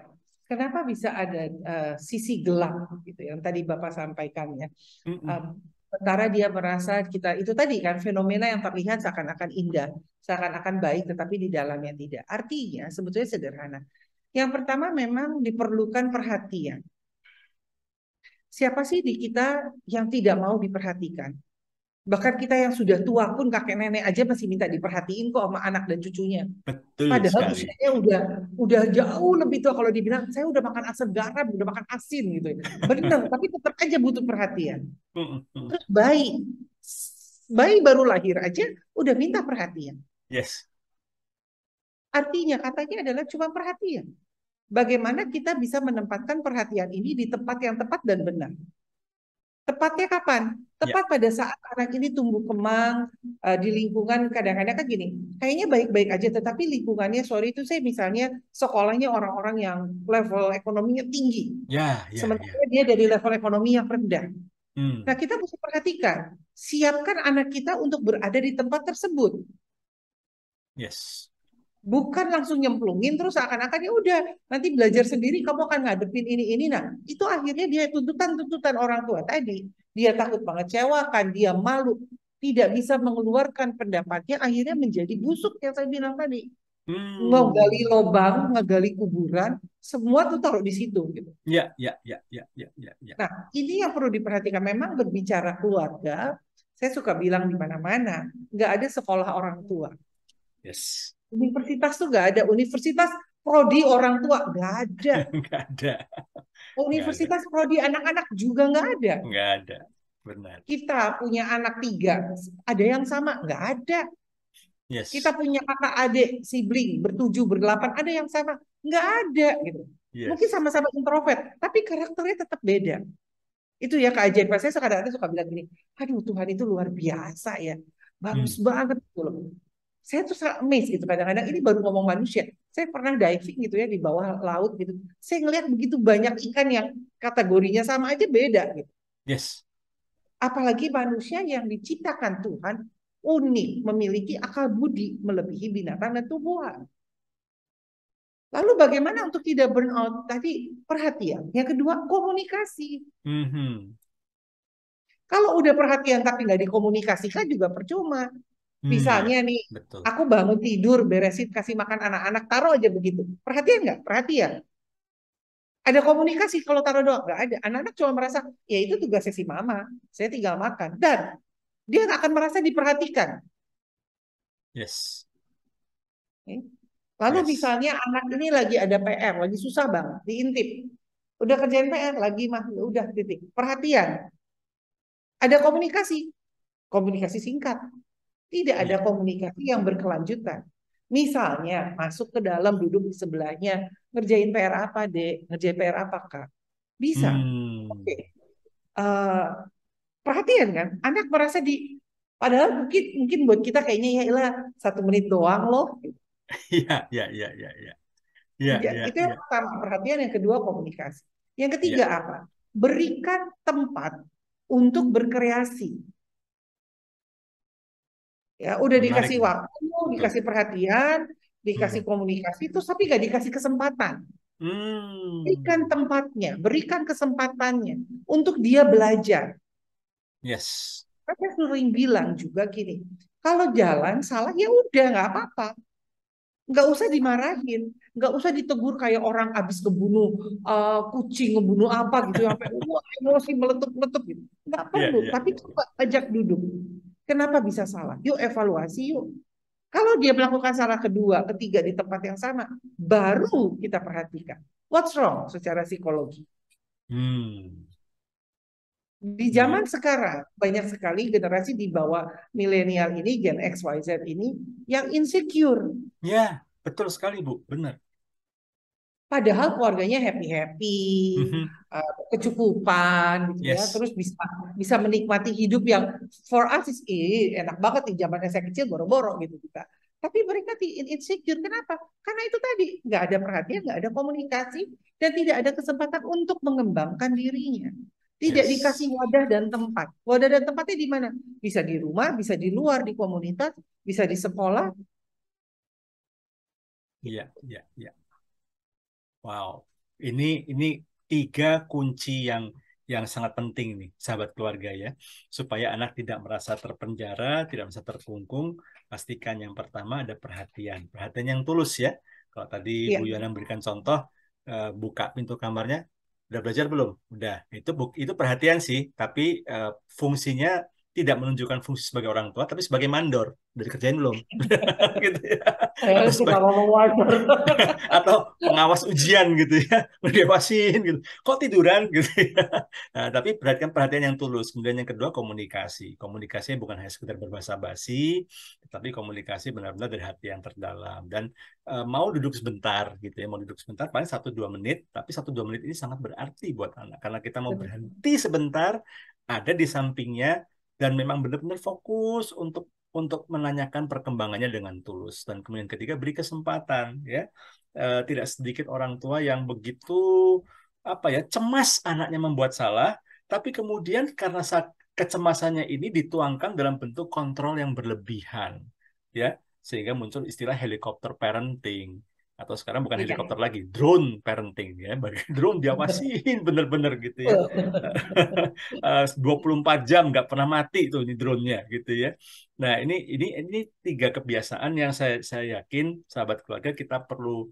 Kenapa bisa ada sisi gelap gitu yang tadi Bapak sampaikan ya. Mm-mm. Um, Sementara dia merasa kita itu tadi kan fenomena yang terlihat seakan-akan indah, seakan-akan baik, tetapi di dalamnya tidak. Artinya sebetulnya sederhana. Yang pertama memang diperlukan perhatian. Siapa sih di kita yang tidak mau diperhatikan? Bahkan kita yang sudah tua pun kakek nenek aja masih minta diperhatiin kok sama anak dan cucunya. Betul Padahal sekali. usianya udah jauh lebih tua kalau dibilang saya udah makan asam garam, udah makan asin gitu ya. Benar, tapi tetap aja butuh perhatian. Mm-mm. Terus bayi baru lahir aja udah minta perhatian. Yes. Artinya katanya adalah cuma perhatian. Bagaimana kita bisa menempatkan perhatian ini di tempat yang tepat dan benar. Tepatnya kapan? Ya. Tepat pada saat anak ini tumbuh kembang di lingkungan kadang-kadang kan gini, kayaknya baik-baik aja, tetapi lingkungannya, sorry itu saya misalnya sekolahnya orang-orang yang level ekonominya tinggi, Ya, ya, sementara ya. dia dari level ekonomi yang rendah. Nah, Hmm. kita mesti perhatikan, siapkan anak kita untuk berada di tempat tersebut. Yes. Bukan langsung nyemplungin terus seakan-akan ya udah nanti belajar sendiri kamu akan ngadepin ini. Nah, itu akhirnya dia tuntutan-tuntutan orang tua tadi. Dia takut mengecewakan, dia malu, tidak bisa mengeluarkan pendapatnya, akhirnya menjadi busuk yang saya bilang tadi. Ngegali Hmm. lubang, ngegali kuburan, semua tuh taruh di situ gitu. Ya, ya, ya, ya, ya, ya, ya. Nah, ini yang perlu diperhatikan. Memang berbicara keluarga, saya suka bilang di mana-mana, nggak ada sekolah orang tua. Yes. Universitas tuh nggak ada. Universitas prodi orang tua nggak ada. Nggak ada. Nggak ada. Universitas prodi anak-anak juga nggak ada. Nggak ada. Benar. Kita punya anak tiga, ada yang sama? Nggak ada. Kita Yes. punya kakak adik, sibling, bertujuh, berdelapan, ada yang sama? Nggak ada gitu. Mungkin Yes. sama-sama introvert, tapi karakternya tetap beda. Itu ya keajaiban. Saya kadang-kadang suka bilang gini, aduh Tuhan itu luar biasa ya. Bagus Hmm. banget gitu loh. Saya tuh sangat amazed gitu kadang-kadang ini baru ngomong manusia. Saya pernah diving gitu ya di bawah laut gitu. Saya ngelihat begitu banyak ikan yang kategorinya sama aja beda gitu. Yes. Apalagi manusia yang diciptakan Tuhan unik, memiliki akal budi melebihi binatang dan tumbuhan. Lalu bagaimana untuk tidak burn out? Tadi perhatian. Yang kedua komunikasi. Mhm. Kalau udah perhatian tapi nggak dikomunikasikan juga percuma. Iya, Misalnya nih, betul. aku bangun tidur, beresin, kasih makan anak-anak, taruh aja begitu. Perhatian nggak? Perhatian. Ada komunikasi kalau taruh doang? Nggak ada. Anak-anak cuma merasa, ya itu tugasnya si mama. Saya tinggal makan. Dan dia akan merasa diperhatikan. Yes. Lalu Yes. misalnya anak ini lagi ada PR, lagi susah banget, diintip. Udah kerjain PR, lagi mah, ya udah titik. Perhatian. Ada komunikasi. Komunikasi singkat. Tidak ada Iya. komunikasi yang berkelanjutan. Misalnya masuk ke dalam duduk di sebelahnya, ngerjain PR apa, Dek? Ngerjain PR apa, Kak? Bisa. Oke. Hmm. Eh, Perhatian kan? Anak merasa padahal mungkin mungkin buat kita kayaknya ya ilah 1 menit doang loh. Iya, iya, iya, iya, iya. Iya, Ya, iya, itu yang iya. pertama, perhatian. Yang kedua, komunikasi. Yang Iya. ketiga apa? Berikan tempat untuk berkreasi. Ya, udah Menarik dikasih nih. waktu, Betul. dikasih perhatian, dikasih Mhm. komunikasi, terus tapi gak dikasih kesempatan. Berikan Hmm. tempatnya, berikan kesempatannya untuk dia belajar. Yes. Saya sering bilang juga gini, kalau jalan salah ya udah nggak apa-apa, nggak usah dimarahin, nggak usah ditegur kayak orang abis ngebunuh kucing, ngebunuh apa gitu, sampai wah emosi meletup-meletup gitu. Nggak Iya, perlu, iya, tapi iya, iya. coba ajak duduk. Kenapa bisa salah? Yuk evaluasi yuk. Kalau dia melakukan salah kedua, ketiga di tempat yang sama, baru kita perhatikan. What's wrong secara psikologi? Hmm. Di Iya. zaman sekarang, banyak sekali generasi di bawah milenial ini, Gen X, Y, Z ini, yang insecure. Ya, betul sekali, Bu. Benar. Padahal keluarganya happy-happy, Mhm. kecukupan gitu ya, Yes. terus bisa bisa menikmati hidup yang for us is enak banget di zaman saya kecil boro-boro gitu kita. Tapi mereka insecure. Kenapa? Karena itu tadi nggak ada perhatian, nggak ada komunikasi, dan tidak ada kesempatan untuk mengembangkan dirinya. Tidak dikasih Yes. wadah dan tempat. Wadah dan tempatnya di mana? Bisa di rumah, bisa di luar, di komunitas, bisa di sekolah. Iya, iya, iya. Wow. ini tiga kunci yang sangat penting nih, sahabat keluarga ya, supaya anak tidak merasa terpenjara, tidak merasa terkungkung. Pastikan yang pertama ada perhatian, perhatian yang tulus ya. Kalau tadi Bu Ya, Yana berikan contoh, buka pintu kamarnya, udah belajar belum? Udah. Itu perhatian sih, tapi fungsinya tidak menunjukkan fungsi sebagai orang tua, tapi sebagai mandor. Udah dikerjain belum? Gitu ya. saya Atau suka sebagai ngomong wajar. atau pengawas ujian gitu ya, ngedewasin gitu, kok tiduran gitu ya. Nah, tapi perhatian yang tulus. Kemudian yang kedua, komunikasinya bukan hanya sekedar berbahasa basi, tapi komunikasi benar-benar dari hati yang terdalam. Dan mau duduk sebentar gitu ya, mau duduk sebentar paling 1-2 menit, tapi 1-2 menit ini sangat berarti buat anak karena kita mau berhenti sebentar, ada di sampingnya, dan memang benar-benar fokus untuk menanyakan perkembangannya dengan tulus. Dan kemudian ketiga, beri kesempatan ya. Tidak sedikit orang tua yang begitu apa ya, cemas anaknya membuat salah, tapi kemudian karena kecemasannya ini dituangkan dalam bentuk kontrol yang berlebihan ya, sehingga muncul istilah helikopter parenting, atau sekarang bukan Iya. helikopter lagi, drone parenting ya. Drone diawasin bener-bener gitu ya. 24 jam nggak pernah mati tuh ini drone-nya gitu ya. Nah, ini tiga kebiasaan yang saya yakin sahabat keluarga kita perlu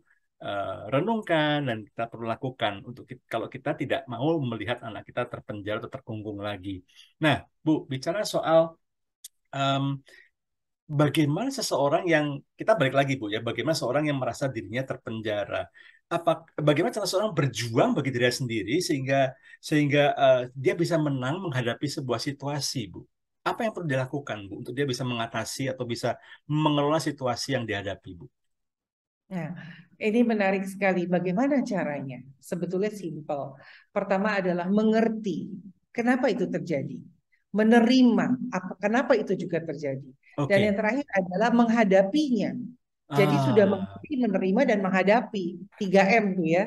renungkan dan kita perlu lakukan untuk kalau kita tidak mau melihat anak kita terpenjara atau terkungkung lagi. Nah, Bu, bicara soal em, bagaimana seseorang yang kita balik lagi Bu ya, bagaimana seorang yang merasa dirinya terpenjara, bagaimana cara seorang berjuang bagi dirinya sendiri sehingga sehingga dia bisa menang menghadapi sebuah situasi, Bu. Apa yang perlu dilakukan, Bu, untuk dia bisa mengatasi atau bisa mengelola situasi yang dihadapi, Bu? Nah, ini menarik sekali. Bagaimana caranya? Sebetulnya simpel. Pertama adalah mengerti kenapa itu terjadi. Menerima kenapa itu juga terjadi. Dan yang Oke. terakhir adalah menghadapinya. Jadi sudah Ah, mengerti, menerima, dan menghadapi. 3M tuh ya.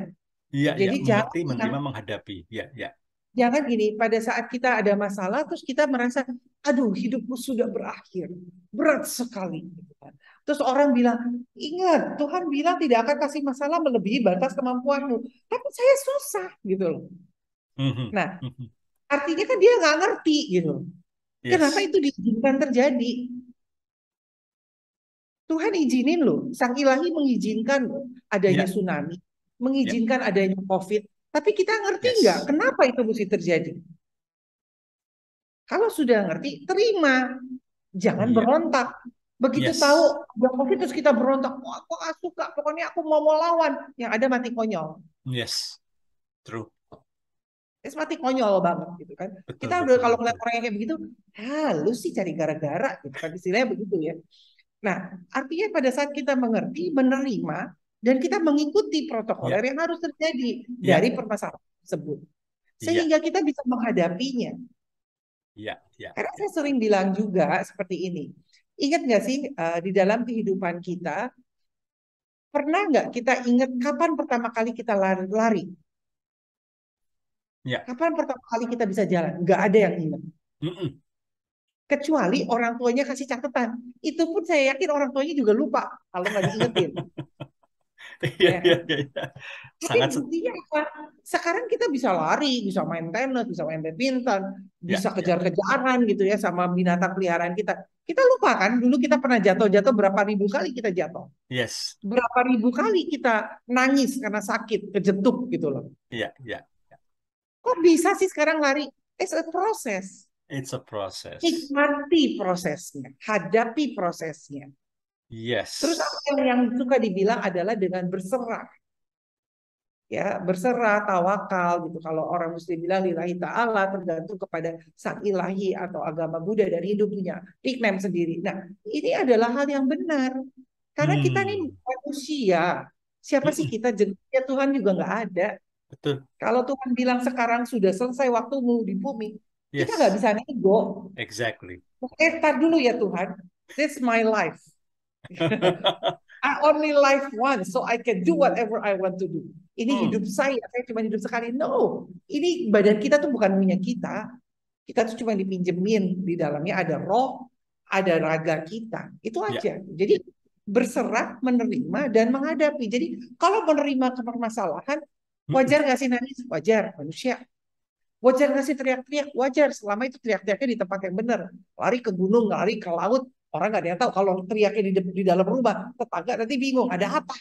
iya, iya, Jadi mengerti, jangan menerima, menghadapi. Ya, ya. Jangan gini, pada saat kita ada masalah, terus kita merasa, aduh hidupku sudah berakhir, berat sekali. Gitu kan. Terus orang bilang, ingat Tuhan bilang tidak akan kasih masalah melebihi batas kemampuanmu. Tapi saya susah gitu loh. Mhm, Nah, mhm. artinya kan dia nggak ngerti gitu loh. Kenapa Yes. itu diizinkan terjadi? Tuhan izinin loh, Sang Ilahi mengizinkan loh adanya Ya, tsunami, ya. mengizinkan adanya COVID. Tapi kita ngerti nggak Yes. kenapa itu mesti terjadi? Kalau sudah ngerti, terima. Jangan Iya. berontak. Begitu tahu Yes. udah COVID terus kita berontak. Wah, aku gak suka. Pokoknya aku mau lawan. Yang ada mati konyol. Yes. True. Terus mati konyol banget gitu kan. Betul, Kita udah betul, kalau ngeliat betul. orang yang kayak begitu, lu sih cari gara-gara gitu kan. Istilahnya begitu ya. Nah, artinya pada saat kita mengerti, menerima, dan kita mengikuti protokoler Ya, yang harus terjadi dari ya, permasalahan tersebut. iya, Sehingga kita bisa menghadapinya. iya, iya, Karena ya. saya sering bilang juga seperti ini. Ingat nggak sih di dalam kehidupan kita, pernah nggak kita ingat kapan pertama kali kita lari? Ya. Kapan pertama kali kita bisa jalan? Nggak ada yang ingat. Mm-mm. Kecuali orang tuanya kasih catatan. Itu pun saya yakin orang tuanya juga lupa kalau nggak diingetin. Iya, Ya iya, kan? iya, iya. Tapi Sangat, buktinya apa? Sekarang kita bisa lari, bisa main tenis, bisa main badminton, ya, bisa ya. kejar-kejaran gitu ya sama binatang peliharaan kita. Kita lupa kan dulu kita pernah jatuh-jatuh berapa ribu kali kita jatuh. Yes. Berapa ribu kali kita nangis karena sakit, kejetuk gitu loh. Iya, iya. Kok bisa sih sekarang lari? It's a process. It's a process. Nikmati prosesnya, hadapi prosesnya. Terus apa Yes. yang suka dibilang adalah dengan berserah. Ya, berserah, tawakal gitu. Kalau orang Muslim bilang lillahi ta'ala tergantung kepada sang ilahi atau agama Buddha dan Hindu punya nickname sendiri. Nah, ini adalah hal yang benar. Karena kita nih Hmm. manusia. Siapa sih Mm-mm. kita? Ya Tuhan juga nggak ada. Betul. Kalau Tuhan bilang sekarang sudah selesai waktumu di bumi, kita nggak Yes. bisa nego. Exactly. Oke, tar dulu ya Tuhan. This my life. I only live once, so I can do whatever I want to do. Ini Hmm. hidup saya cuma hidup sekali. No, ini badan kita tuh bukan punya kita. Kita tuh cuma dipinjemin. Di dalamnya ada roh, ada raga kita. Itu Ya. aja. Jadi berserah, menerima, dan menghadapi. Jadi kalau menerima permasalahan, Mm-mm. Wajar nggak sih nangis? Wajar, manusia. Wajar nggak sih teriak-teriak? Wajar, selama itu teriak-teriaknya di tempat yang benar. Lari ke gunung, lari ke laut, orang nggak ada yang tahu. Kalau teriaknya di dalam rumah, tetangga nanti bingung, ada apa?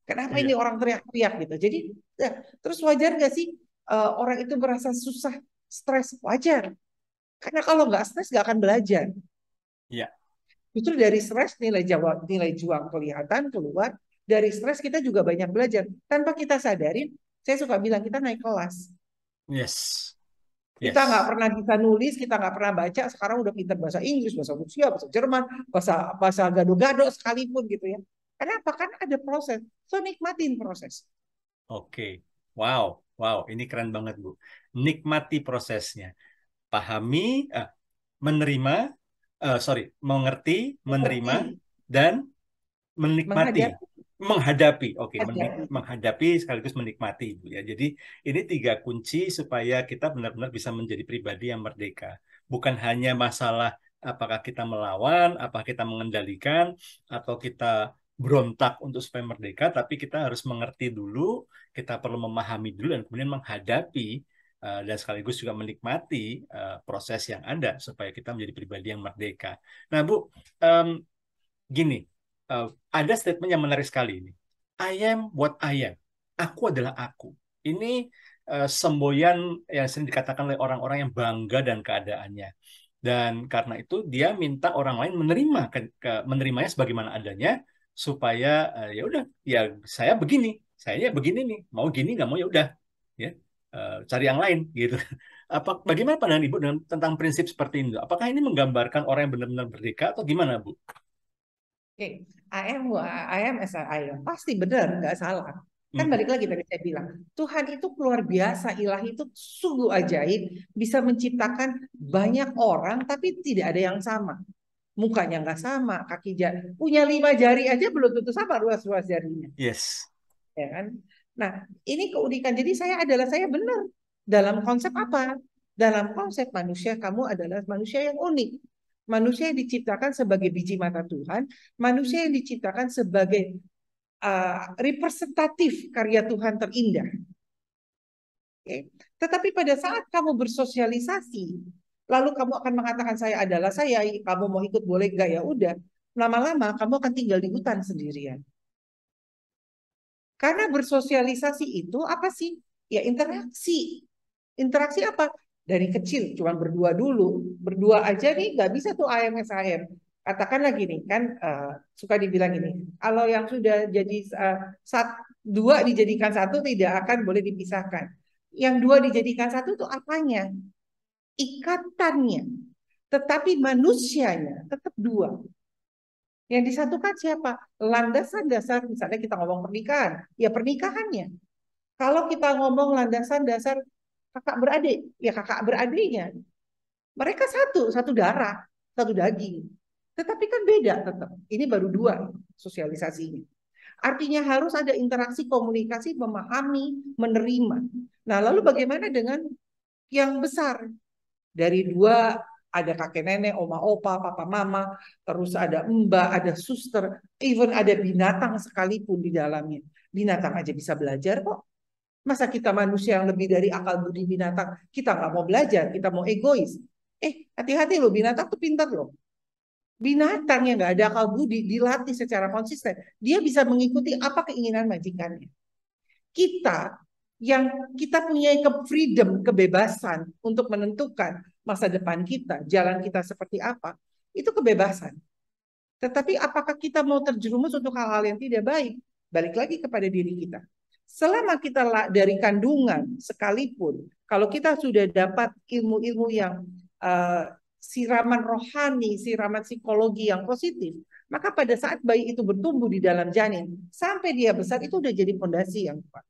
Kenapa ini Iya, orang teriak-teriak gitu? Jadi, ya, terus wajar nggak sih orang itu merasa susah, stres? Wajar. Karena kalau nggak stres nggak akan belajar. iya, Justru dari stres nilai juang kelihatan keluar. Dari stres kita juga banyak belajar. Tanpa kita sadarin, saya suka bilang kita naik kelas. yes, Kita nggak yes, pernah bisa nulis, kita nggak pernah baca, sekarang udah pintar bahasa Inggris, bahasa Rusia, bahasa Jerman, bahasa bahasa gado-gado sekalipun gitu ya. Kenapa? Karena ada proses. So nikmatin proses. oke. Wow, wow, ini keren banget, Bu. Nikmati prosesnya. Pahami, eh, menerima, sorry, mengerti, menerima, Seperti dan menikmati, menghadapi, menghadapi, oke, hadapi. menghadapi sekaligus menikmati, Bu ya. Jadi ini tiga kunci supaya kita benar-benar bisa menjadi pribadi yang merdeka. Bukan hanya masalah apakah kita melawan, apakah kita mengendalikan, atau kita berontak untuk supaya merdeka, tapi kita harus mengerti dulu, kita perlu memahami dulu, dan kemudian menghadapi dan sekaligus juga menikmati proses yang ada supaya kita menjadi pribadi yang merdeka. Nah, Bu, em, gini, eh, ada statement yang menarik sekali ini. I am what I am. Aku adalah aku. Ini semboyan yang sering dikatakan oleh orang-orang yang bangga dan keadaannya. Dan karena itu dia minta orang lain menerima menerimanya sebagaimana adanya supaya ya udah ya saya begini, saya ya begini nih, mau gini nggak mau ya udah ya cari yang lain gitu. Bagaimana pandangan Ibu tentang prinsip seperti ini? Apakah ini menggambarkan orang yang benar-benar merdeka atau gimana, Bu? Oke, I am as I am. Pasti benar, nggak salah. Kan Mm, balik lagi tadi saya bilang, Tuhan itu luar biasa, ilahi itu sungguh ajaib, bisa menciptakan banyak orang, tapi tidak ada yang sama. Mukanya nggak sama, kaki jari, punya 5 jari aja belum tentu sama ruas-ruas jarinya, yes. ya kan? Nah, ini keunikan. Jadi saya benar dalam konsep apa? Dalam konsep manusia, kamu adalah manusia yang unik. Manusia yang diciptakan sebagai biji mata Tuhan, manusia yang diciptakan sebagai representatif karya Tuhan terindah. Okay? Tetapi pada saat kamu bersosialisasi, lalu kamu akan mengatakan saya adalah saya, kamu mau ikut boleh gak ya udah. Lama-lama kamu akan tinggal di hutan sendirian. Karena bersosialisasi itu apa sih? Ya interaksi. Interaksi apa? Dari kecil, cuma berdua dulu. Berdua aja nih nggak bisa tuh AMSAM. Katakanlah gini, kan suka dibilang gini, kalau yang sudah jadi dua dijadikan satu tidak akan boleh dipisahkan. Yang dua dijadikan satu itu apanya? Ikatannya. Tetapi manusianya tetap dua. Yang disatukan siapa? Landasan dasar, misalnya kita ngomong pernikahan, ya pernikahannya. Kalau kita ngomong landasan dasar kakak beradik, ya kakak beradiknya. Mereka satu darah, satu daging. Tetapi kan beda tetap. Ini baru dua sosialisasinya. Artinya harus ada interaksi, komunikasi, memahami, menerima. Nah, lalu bagaimana dengan yang besar? Dari dua ada kakek nenek, oma opa, papa mama, terus ada mbak, ada suster, even ada binatang sekalipun di dalamnya. Binatang aja bisa belajar kok. Masa kita manusia yang lebih dari akal budi binatang, kita nggak mau belajar, kita mau egois. Hati-hati loh, binatang tuh pintar loh. Binatang yang nggak ada akal budi dilatih secara konsisten, dia bisa mengikuti apa keinginan majikannya. Kita yang kita punya freedom, kebebasan untuk menentukan masa depan kita, jalan kita seperti apa, itu kebebasan. Tetapi apakah kita mau terjerumus untuk hal-hal yang tidak baik? Balik lagi kepada diri kita. Selama kita dari kandungan sekalipun, kalau kita sudah dapat ilmu-ilmu yang siraman rohani, siraman psikologi yang positif, maka pada saat bayi itu bertumbuh di dalam janin, sampai dia besar itu udah jadi fondasi yang kuat.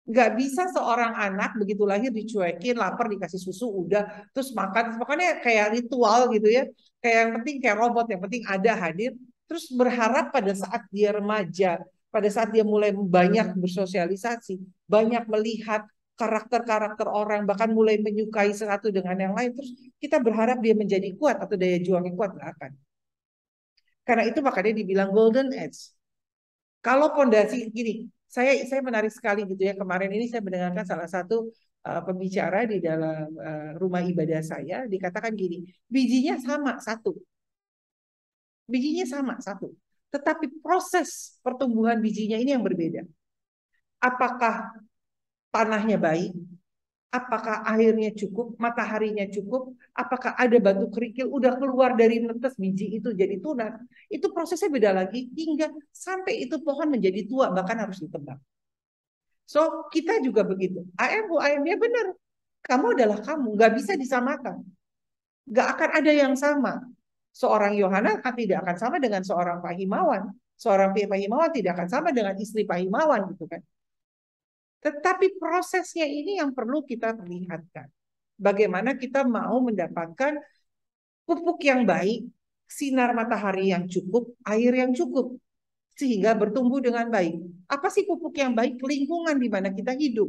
Nggak bisa seorang anak begitu lahir dicuekin, lapar dikasih susu, udah terus makan, pokoknya kayak ritual gitu ya, kayak yang penting kayak robot, yang penting ada hadir, terus berharap pada saat dia remaja, pada saat dia mulai banyak bersosialisasi, banyak melihat karakter-karakter orang, bahkan mulai menyukai satu dengan yang lain, terus kita berharap dia menjadi kuat atau daya juangnya kuat, nggak akan. Karena itu makanya dibilang golden age. Kalau pondasi gini, saya menarik sekali gitu ya. Kemarin ini saya mendengarkan salah satu pembicara di dalam rumah ibadah saya dikatakan gini, bijinya sama satu, bijinya sama satu, tetapi proses pertumbuhan bijinya ini yang berbeda. Apakah tanahnya baik? Apakah airnya cukup, mataharinya cukup, apakah ada batu kerikil, udah keluar dari netes biji itu jadi tunas. Itu prosesnya beda lagi hingga sampai itu pohon menjadi tua, bahkan harus ditebang. So, kita juga begitu. AM ya benar. Kamu adalah kamu, nggak bisa disamakan. Nggak akan ada yang sama. Seorang Yohana tidak akan sama dengan seorang Pak Himawan. Seorang Pak Himawan tidak akan sama dengan istri Pak Himawan gitu kan. Tetapi prosesnya ini yang perlu kita perlihatkan. Bagaimana kita mau mendapatkan pupuk yang baik, sinar matahari yang cukup, air yang cukup, sehingga bertumbuh dengan baik. Apa sih pupuk yang baik? Lingkungan di mana kita hidup.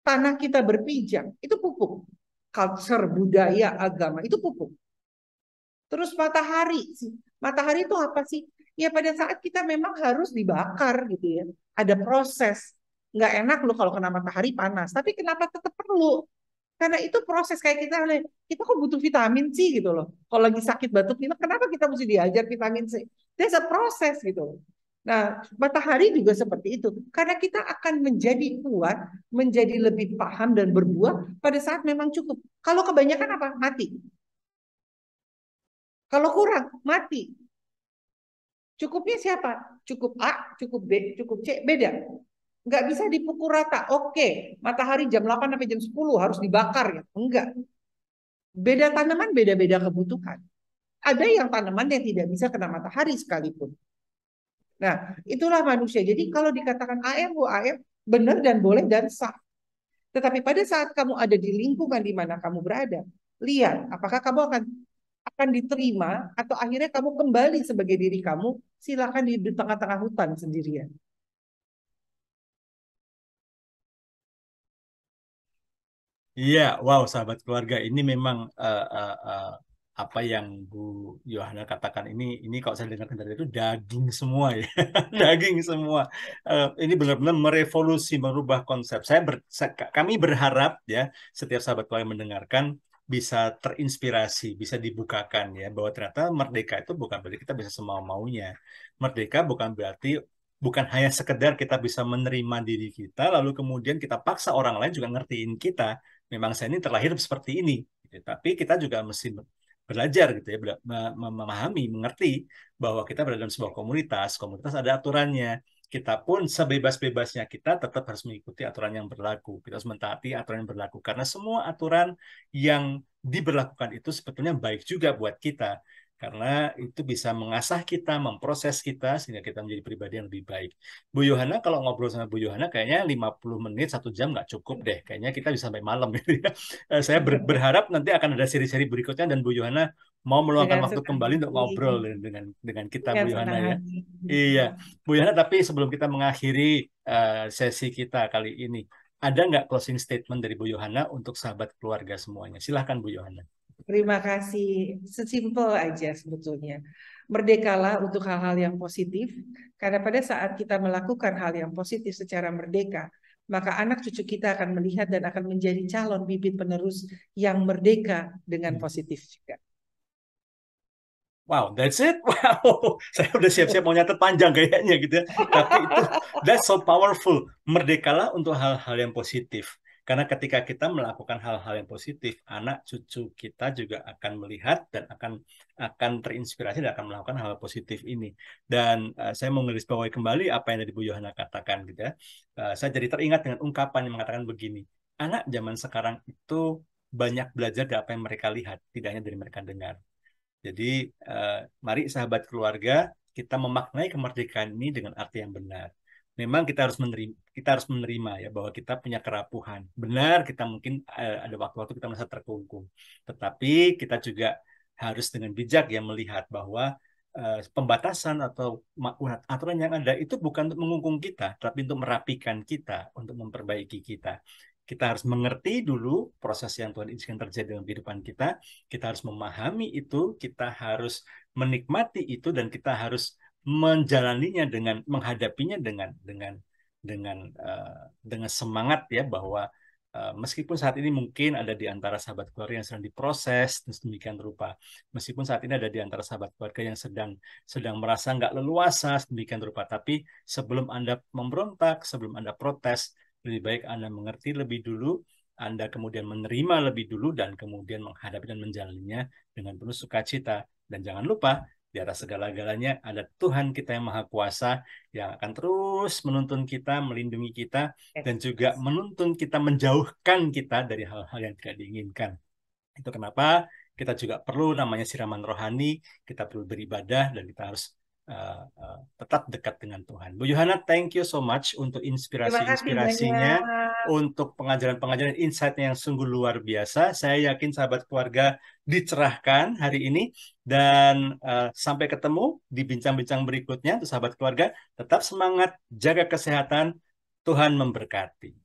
Tanah kita berpijak, itu pupuk. Culture, budaya, agama, itu pupuk. Terus matahari, matahari itu apa sih? Ya pada saat kita memang harus dibakar gitu ya. Ada proses. Nggak enak loh kalau kena matahari panas. Tapi kenapa tetap perlu? Karena itu proses kayak kita kok butuh vitamin C gitu loh. Kalau lagi sakit batuk pilek, kenapa kita mesti diajar vitamin C? There's a proses gitu loh. Nah, matahari juga seperti itu. Karena kita akan menjadi kuat, menjadi lebih paham dan berbuah pada saat memang cukup. Kalau kebanyakan apa? Mati. Kalau kurang, mati. Cukupnya siapa? Cukup A, cukup B, cukup C, beda. Nggak bisa dipukul rata. Oke, matahari jam 8 sampai jam 10 harus dibakar ya. Enggak. Beda tanaman, beda-beda kebutuhan. Ada yang tanaman yang tidak bisa kena matahari sekalipun. Nah, itulah manusia. Jadi kalau dikatakan AM, benar dan boleh dan sah. Tetapi pada saat kamu ada di lingkungan di mana kamu berada, lihat apakah kamu akan diterima atau akhirnya kamu kembali sebagai diri kamu, silakan di tengah-tengah hutan sendirian. Iya, wow, sahabat keluarga, ini memang apa yang Bu Yohana katakan ini kalau saya dengar dari itu daging semua ya, daging semua. Ini benar-benar merevolusi, merubah konsep. Kami berharap ya, setiap sahabat keluarga yang mendengarkan bisa terinspirasi, bisa dibukakan ya, bahwa ternyata merdeka itu bukan berarti kita bisa semau-maunya. Merdeka bukan hanya sekedar kita bisa menerima diri kita, lalu kemudian kita paksa orang lain juga ngertiin kita memang saya ini terlahir seperti ini gitu. Tapi kita juga mesti belajar gitu ya, memahami, mengerti bahwa kita berada dalam sebuah komunitas, komunitas ada aturannya. Kita pun sebebas-bebasnya kita tetap harus mengikuti aturan yang berlaku. Kita harus mentaati aturan yang berlaku karena semua aturan yang diberlakukan itu sebetulnya baik juga buat kita. Karena itu bisa mengasah kita, memproses kita, sehingga kita menjadi pribadi yang lebih baik. Bu Yohana, kalau ngobrol sama Bu Yohana, kayaknya 50 menit, 1 jam nggak cukup deh. Kayaknya kita bisa sampai malam. Gitu ya. Saya berharap nanti akan ada seri-seri berikutnya, dan Bu Yohana mau meluangkan Dengan waktu senang kembali untuk hati, ngobrol dengan kita, Bu dengan Yohana senang ya. hati. Iya, Bu Yohana, tapi sebelum kita mengakhiri sesi kita kali ini, ada nggak closing statement dari Bu Yohana untuk sahabat keluarga semuanya? Silahkan, Bu Yohana. Terima kasih. Sesimpel aja sebetulnya. Merdekalah untuk hal-hal yang positif, karena pada saat kita melakukan hal yang positif secara merdeka, maka anak cucu kita akan melihat dan akan menjadi calon bibit penerus yang merdeka dengan positif juga. Wow, that's it. Wow, saya udah siap-siap mau nyatet panjang kayaknya gitu ya. Tapi itu, that's so powerful. Merdekalah untuk hal-hal yang positif. Karena ketika kita melakukan hal-hal yang positif, anak cucu kita juga akan melihat dan akan terinspirasi dan akan melakukan hal positif ini. Dan saya mau menggarisbawahi kembali apa yang tadi Bu Yohana katakan gitu ya. Saya jadi teringat dengan ungkapan yang mengatakan begini. Anak zaman sekarang itu banyak belajar dari apa yang mereka lihat, tidak hanya dari mereka dengar. Jadi, mari sahabat keluarga, kita memaknai kemerdekaan ini dengan arti yang benar. Memang kita harus menerima ya bahwa kita punya kerapuhan. Benar, kita mungkin ada waktu-waktu kita merasa terkungkung. Tetapi kita juga harus dengan bijak ya melihat bahwa pembatasan atau aturan yang ada itu bukan untuk mengungkung kita, tapi untuk merapikan kita, untuk memperbaiki kita. Kita harus mengerti dulu proses yang Tuhan izinkan terjadi dalam kehidupan kita. Kita harus memahami itu, kita harus menikmati itu, dan kita harus menjalaninya dengan menghadapinya dengan semangat ya bahwa meskipun saat ini mungkin ada di antara sahabat keluarga yang sedang diproses dan sedemikian rupa, meskipun saat ini ada di antara sahabat keluarga yang sedang merasa nggak leluasa sedemikian rupa, tapi sebelum Anda memberontak, sebelum Anda protes, lebih baik Anda mengerti lebih dulu, Anda kemudian menerima lebih dulu, dan kemudian menghadapi dan menjalaninya dengan penuh sukacita. Dan jangan lupa, di atas segala-galanya ada Tuhan kita yang Maha Kuasa yang akan terus menuntun kita, melindungi kita, dan juga menuntun kita, menjauhkan kita dari hal-hal yang tidak diinginkan. Itu kenapa kita juga perlu namanya siraman rohani, kita perlu beribadah, dan kita harus tetap dekat dengan Tuhan. Bu Yohana, thank you so much untuk Terima kasih inspirasi-inspirasinya, banyak. untuk pengajaran-pengajaran insight-nya yang sungguh luar biasa. Saya yakin sahabat keluarga dicerahkan hari ini, dan sampai ketemu di bincang-bincang berikutnya. Untuk sahabat keluarga, tetap semangat, jaga kesehatan, Tuhan memberkati.